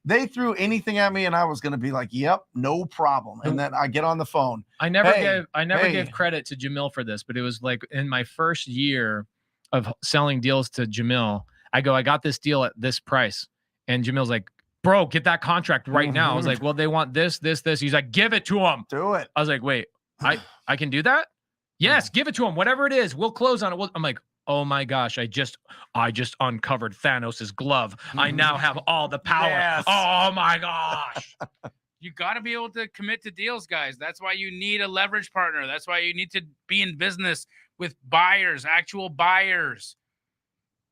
They threw anything at me and I was going to be like, yep, no problem. And then I get on the phone. I never gave credit to Jamil for this, but it was like in my first year of selling deals to Jamil, I got this deal at this price. And Jamil's like, bro, get that contract right now. I was like, well, they want this, this, this. He's like, give it to them. Do it. I was like, wait, I can do that? Yes, give it to them. Whatever it is, we'll close on it. I'm like, oh my gosh, I just uncovered Thanos's glove. I now have all the power. Yes. Oh my gosh. You got to be able to commit to deals, guys. That's why you need a leverage partner. That's why you need to be in business with buyers, actual buyers.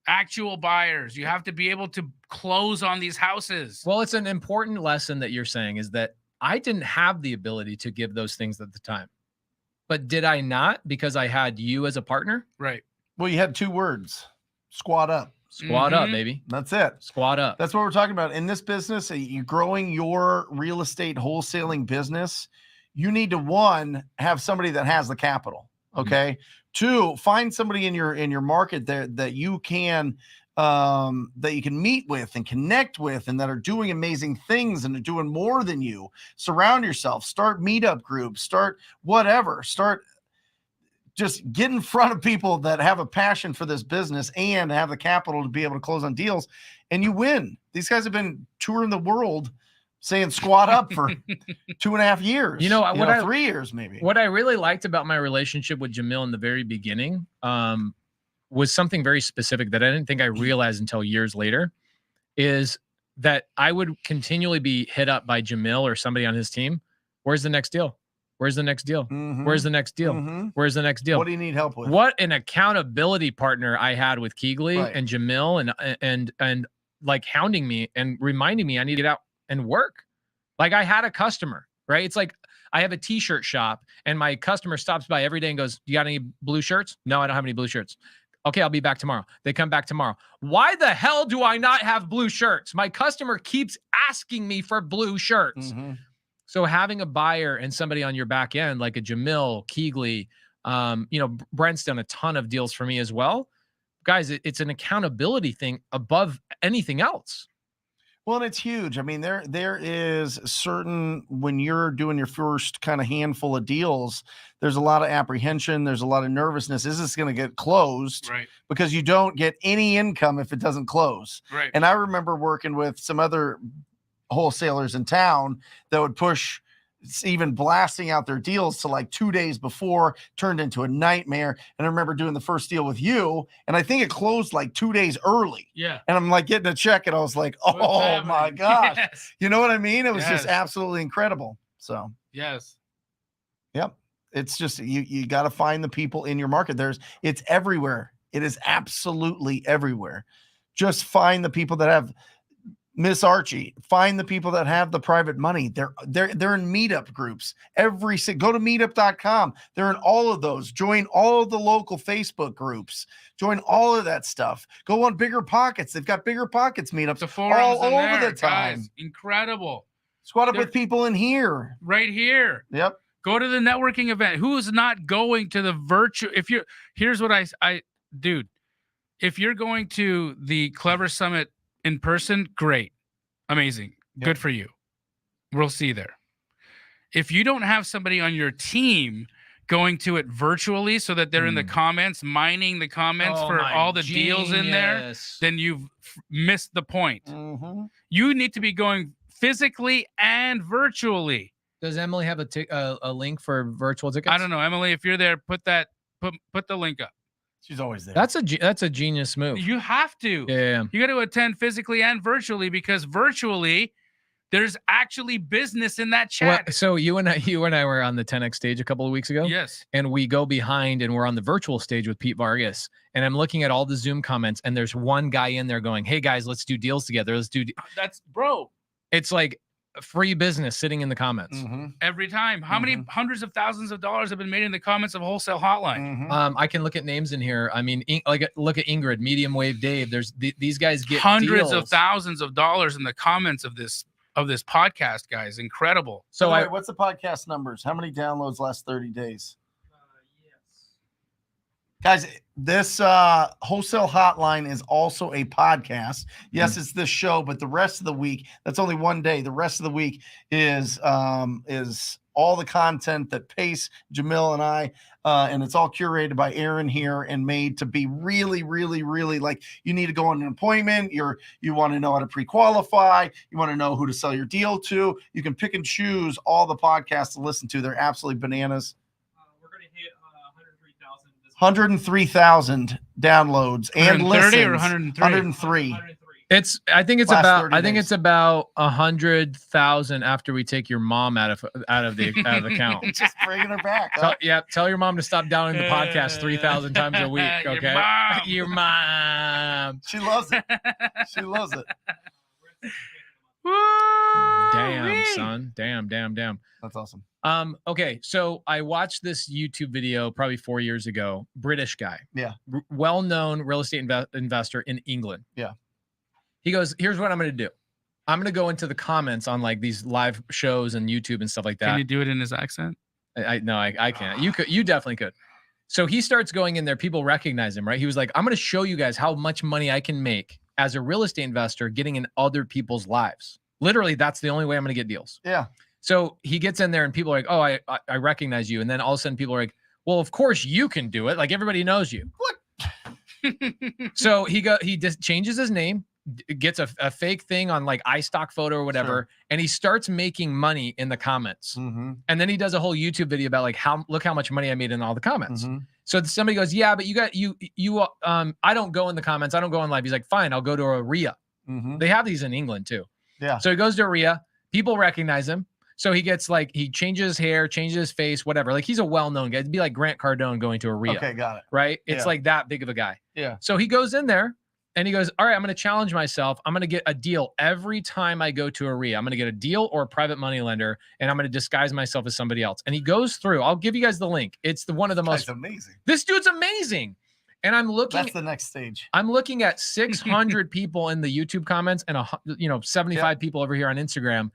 You have to be able to close on these houses. Well, it's an important lesson that you're saying is that I didn't have the ability to give those things at the time. But did I not? Because I had you as a partner? Right. Well, you had 2 words. Squat up. Squat up, baby. That's it. Squat up. That's what we're talking about. In this business, you're growing your real estate wholesaling business. You need to, 1, have somebody that has the capital. Okay. 2, find somebody in your market that you can that you can meet with and connect with, and that are doing amazing things and are doing more than you. Surround yourself, start meetup groups, start whatever, start just get in front of people that have a passion for this business and have the capital to be able to close on deals, and you win. These guys have been touring the world saying squat up for 2.5 years, 3 years, maybe. What I really liked about my relationship with Jamil in the very beginning, was something very specific that I didn't think I realized until years later, is that I would continually be hit up by Jamil or somebody on his team. Where's the next deal? Where's the next deal? Where's the next deal? Where's the next deal? What do you need help with? What an accountability partner I had with Keegley and Jamil, and like hounding me and reminding me I need to get out and work. Like I had a customer, right? It's like I have a t-shirt shop and my customer stops by every day and goes, "You got any blue shirts?" "No, I don't have any blue shirts." "Okay, I'll be back tomorrow." They come back tomorrow. Why the hell do I not have blue shirts? My customer keeps asking me for blue shirts. So having a buyer and somebody on your back end, like a Jamil, Keegley, Brent's done a ton of deals for me as well. Guys, it's an accountability thing above anything else. Well, and it's huge. I mean, there is certain, when you're doing your first kind of handful of deals, there's a lot of apprehension. There's a lot of nervousness. Is this going to get closed? Right. Because you don't get any income if it doesn't close. Right. And I remember working with some other wholesalers in town that would push, even blasting out their deals to like 2 days before, turned into a nightmare. And I remember doing the first deal with you, and I think it closed like 2 days early. Yeah. And I'm like getting a check, and I was like, oh my gosh. Yes. You know what I mean? It was just Yes. absolutely incredible. So, Yes. yep. It's just, you got to find the people in your market. It's everywhere. It is absolutely everywhere. Just find the people that have, Miss Archie, find the people that have the private money. They're in meetup groups. Go to meetup.com. They're in all of those. Join all of the local Facebook groups. Join all of that stuff. Go on Bigger Pockets. They've got Bigger Pockets meetups The forums all in over there, the time. guys, incredible. Squat up They're- with people in here. Right here. Yep. Go to the networking event. Who's not going to the virtual? Here's what dude, if you're going to the Clever Summit in person, great. Amazing. Yep. Good for you. We'll see you there. If you don't have somebody on your team going to it virtually so that they're in the comments, mining the comments for all the deals in there, then you've missed the point. You need to be going physically and virtually. Does Emily have a link for virtual tickets? I don't know, Emily. If you're there, put the link up. She's always there. That's a genius move. You have to. Yeah. You got to attend physically and virtually, because virtually there's actually business in that chat. Well, so you and I were on the 10X stage a couple of weeks ago. Yes. And we go behind and we're on the virtual stage with Pete Vargas. And I'm looking at all the Zoom comments, and there's one guy in there going, "Hey guys, let's do deals together. Let's do." That's bro. It's like free business sitting in the comments. Every time. How many hundreds of thousands of dollars have been made in the comments of Wholesale Hotline? I can look at names in here. I mean, look at Ingrid, Medium Wave Dave. There's these guys get hundreds deals. of thousands of dollars in the comments of this podcast, guys. Incredible. So what's the podcast numbers? How many downloads last 30 days? Guys, this Wholesale Hotline is also a podcast. Yes, it's this show, but the rest of the week, that's only one day. The rest of the week is all the content that Pace, Jamil, and I, and it's all curated by Aaron here and made to be really, really, really, like, you need to go on an appointment. You want to know how to pre-qualify. You want to know who to sell your deal to. You can pick and choose all the podcasts to listen to. They're absolutely bananas. 103,000 downloads and 130 listens. or 103? 103. I think it's Last about 30 I think days. it's about 100,000 after we take your mom out of the account. Just bringing her back. Huh? Tell your mom to stop downloading the podcast 3,000 times a week. Your Okay, mom. your mom. She loves it. She loves it. Damn, son. Damn. That's awesome. Okay, so I watched this YouTube video probably 4 years ago. British guy. Yeah. Well-known real estate investor in England. Yeah. He goes, "Here's what I'm going to do. I'm going to go into the comments on like these live shows and YouTube and stuff like that." Can you do it in his accent? I can't. You definitely could. So he starts going in there. People recognize him, right? He was like, I'm going to show you guys how much money I can make as a real estate investor getting in other people's lives. Literally, that's the only way I'm going to get deals. Yeah. So he gets in there and people are like, oh, I recognize you. And then all of a sudden people are like, well, of course you can do it. Like everybody knows you. So he just changes his name, gets a fake thing on like iStock photo or whatever, and he starts making money in the comments. And then he does a whole YouTube video about like look how much money I made in all the comments. So somebody goes, yeah, but I don't go in the comments. I don't go on live. He's like, fine, I'll go to a RIA. They have these in England too. Yeah. So he goes to a RIA. People recognize him. So he gets like, he changes his hair, changes his face, whatever. Like he's a well-known guy. It'd be like Grant Cardone going to a RIA. Okay, got it. Right? It's like that big of a guy. Yeah. So he goes in there and he goes, all right, I'm going to challenge myself. I'm going to get a deal every time I go to a RIA. I'm going to get a deal or a private money lender, and I'm going to disguise myself as somebody else. And he goes through, I'll give you guys the link. It's one of the most amazing. This dude's amazing. And I'm looking. That's the next stage. I'm looking at 600 people in the YouTube comments and 75 people over here on Instagram.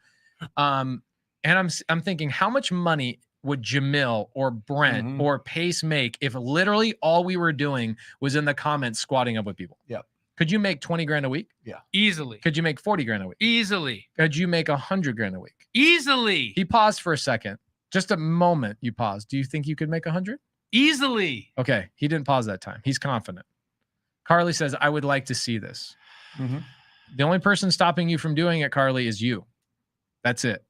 And I'm thinking, how much money would Jamil or Brent or Pace make if literally all we were doing was in the comments squatting up with people? Yep. Could you make 20 grand a week? Yeah. Easily. Could you make 40 grand a week? Easily. Could you make 100 grand a week? Easily. He paused for a second. Just a moment you paused. Do you think you could make 100? Easily. Okay. He didn't pause that time. He's confident. Carly says, I would like to see this. The only person stopping you from doing it, Carly, is you. That's it.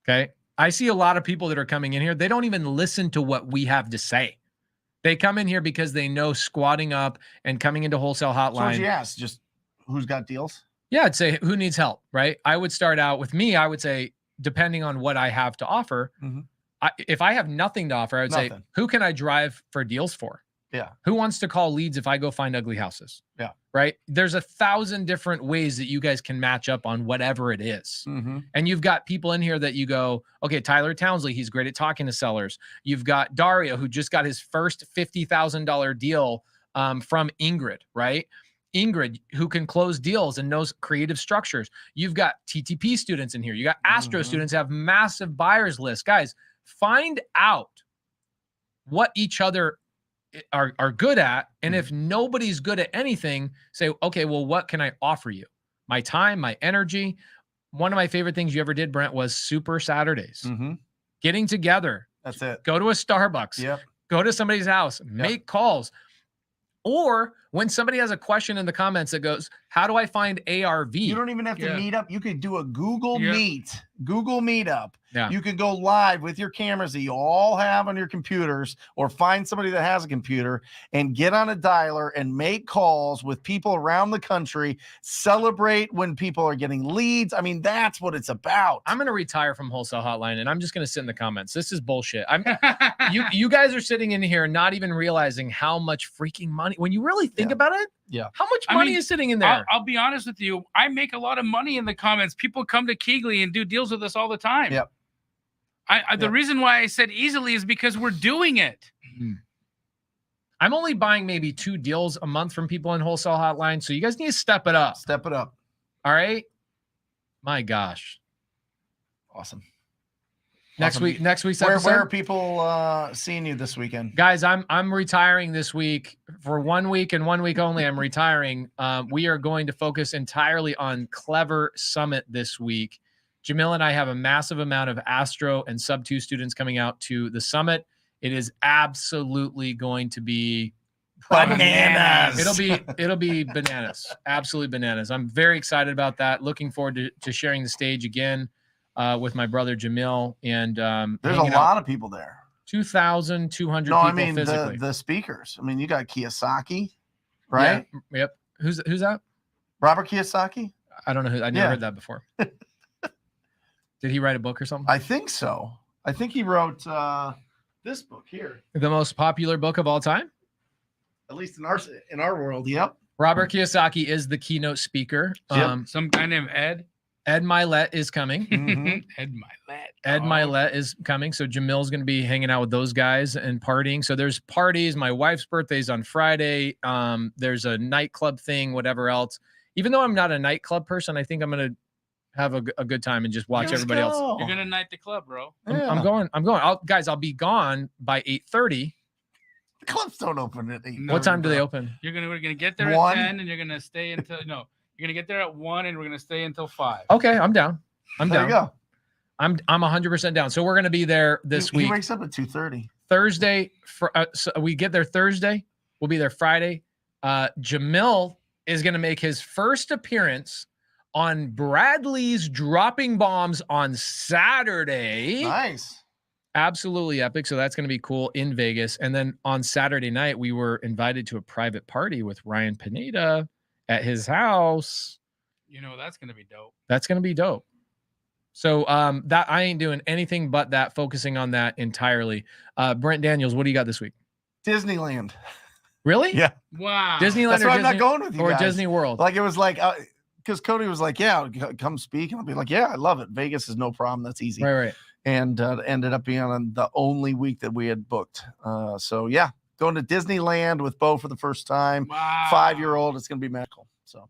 Okay. I see a lot of people that are coming in here. They don't even listen to what we have to say. They come in here because they know squatting up and coming into Wholesale Hotline. So what'd you ask? Just who's got deals? Yeah. I'd say who needs help, right? I would start out with me. I would say, depending on what I have to offer, if I have nothing to offer, I would say, who can I drive for deals for? Yeah. Who wants to call leads if I go find ugly houses? Yeah. Right. There's 1,000 different ways that you guys can match up on whatever it is. And you've got people in here that you go, okay, Tyler Townsley, he's great at talking to sellers. You've got Dario, who just got his first $50,000 deal from Ingrid, right? Ingrid, who can close deals and knows creative structures. You've got TTP students in here. You got Astro students have massive buyers lists. Guys, find out what each other are good at. And if nobody's good at anything, say, okay, well, what can I offer you? My time, my energy. One of my favorite things you ever did, Brent, was Super Saturdays. Getting together. That's it. Go to a Starbucks. Yep. Go to somebody's house. Make calls. Or when somebody has a question in the comments that goes, how do I find ARV? You don't even have to meet up. You could do a Google Meet, Google Meetup. Yeah. You could go live with your cameras that you all have on your computers, or find somebody that has a computer and get on a dialer and make calls with people around the country. Celebrate when people are getting leads. I mean, that's what it's about. I'm going to retire from Wholesale Hotline and I'm just going to sit in the comments. This is bullshit. You guys are sitting in here not even realizing how much freaking money, when you really think about it. Yeah. How much money is sitting in there? I'll be honest with you. I make a lot of money in the comments. People come to Keegley and do deals with us all the time. Yep. The reason why I said easily is because we're doing it. I'm only buying maybe 2 deals a month from people in Wholesale Hotline. So you guys need to step it up. Step it up. All right. My gosh. Awesome. Next week's where episode. are people seeing you this weekend? Guys, I'm retiring this week for 1 week and 1 week only. I'm retiring. We are going to focus entirely on Clever Summit this week. Jamil and I have a massive amount of Astro and Sub 2 students coming out to the summit. It is absolutely going to be bananas. It'll be bananas. Absolutely bananas. I'm very excited about that. Looking forward to sharing the stage again with my brother Jamil. And there's a lot of people there. 2,200 people I mean physically. the speakers. I mean, you got Kiyosaki, right? Yeah, yep. Who's that? Robert Kiyosaki? I don't know who. I never heard that before. Did he write a book or something? I think so. I think he wrote this book here. The most popular book of all time? At least in our world, yep. Robert Kiyosaki is the keynote speaker. Some guy named Ed. Ed Milet is coming. Ed Milet. Ed Milet is coming. So Jamil's going to be hanging out with those guys and partying. So there's parties. My wife's birthday's on Friday. There's a nightclub thing, whatever else. Even though I'm not a nightclub person, I think I'm going to have a good time and just watch everybody else. You're going to night the club, bro. I'm going. Guys, I'll be gone by 8:30. The clubs don't open at 8. No. What time do they open? We're gonna get there 1? at 10, and you're gonna stay until no. You're gonna get there at 1, and we're gonna stay until 5. Okay, I'm down. I'm There down. you go. I'm 100% down. So we're gonna be there this He week. wakes up at 2:30. Thursday. So we get there Thursday. We'll be there Friday. Jamil is gonna make his first appearance on Bradley's Dropping Bombs on Saturday. Nice. Absolutely epic. So that's going to be cool in Vegas. And then on Saturday night, we were invited to a private party with Ryan Pineda at his house. You know that's gonna be dope. That's going to be dope. So that I ain't doing anything but that, focusing on that entirely. Brent Daniels, what do you got this week? Disneyland. Really? Yeah. Wow. Disneyland That's or why I'm Disney, not going with you or guys. Disney World? Like it was like because Cody was like, "Yeah, come speak," and I'll be like, "Yeah, I love it. Vegas is no problem. That's easy." Right. And ended up being on the only week that we had booked. So yeah, going to Disneyland with Bo for the first time. Wow. 5-year-old. It's gonna be magical. So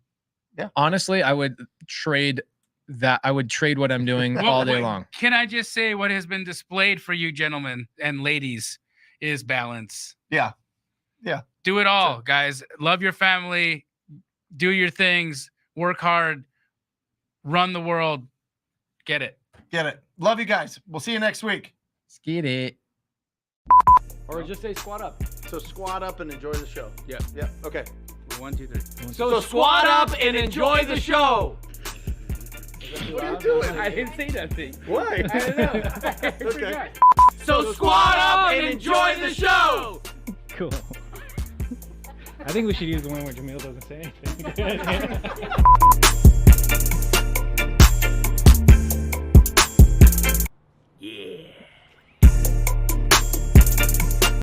Honestly, I would trade that. I would trade what I'm doing Well, all day wait, long. Can I just say what has been displayed for you gentlemen and ladies is balance. yeah, Do it all, guys. Love your family. Do your things. Work hard. Run the world. Get it. get it. Love you guys. We'll see you next week. Get it. Or just say squat up. So squat up and enjoy the show. Yeah. Yeah. Okay. 1, 2, 3. So squat up and enjoy the show. What are you doing? I didn't say nothing. Why? I don't know. I Okay. forgot. So squat up and enjoy the show. Cool. I think we should use the one where Jamil doesn't say anything.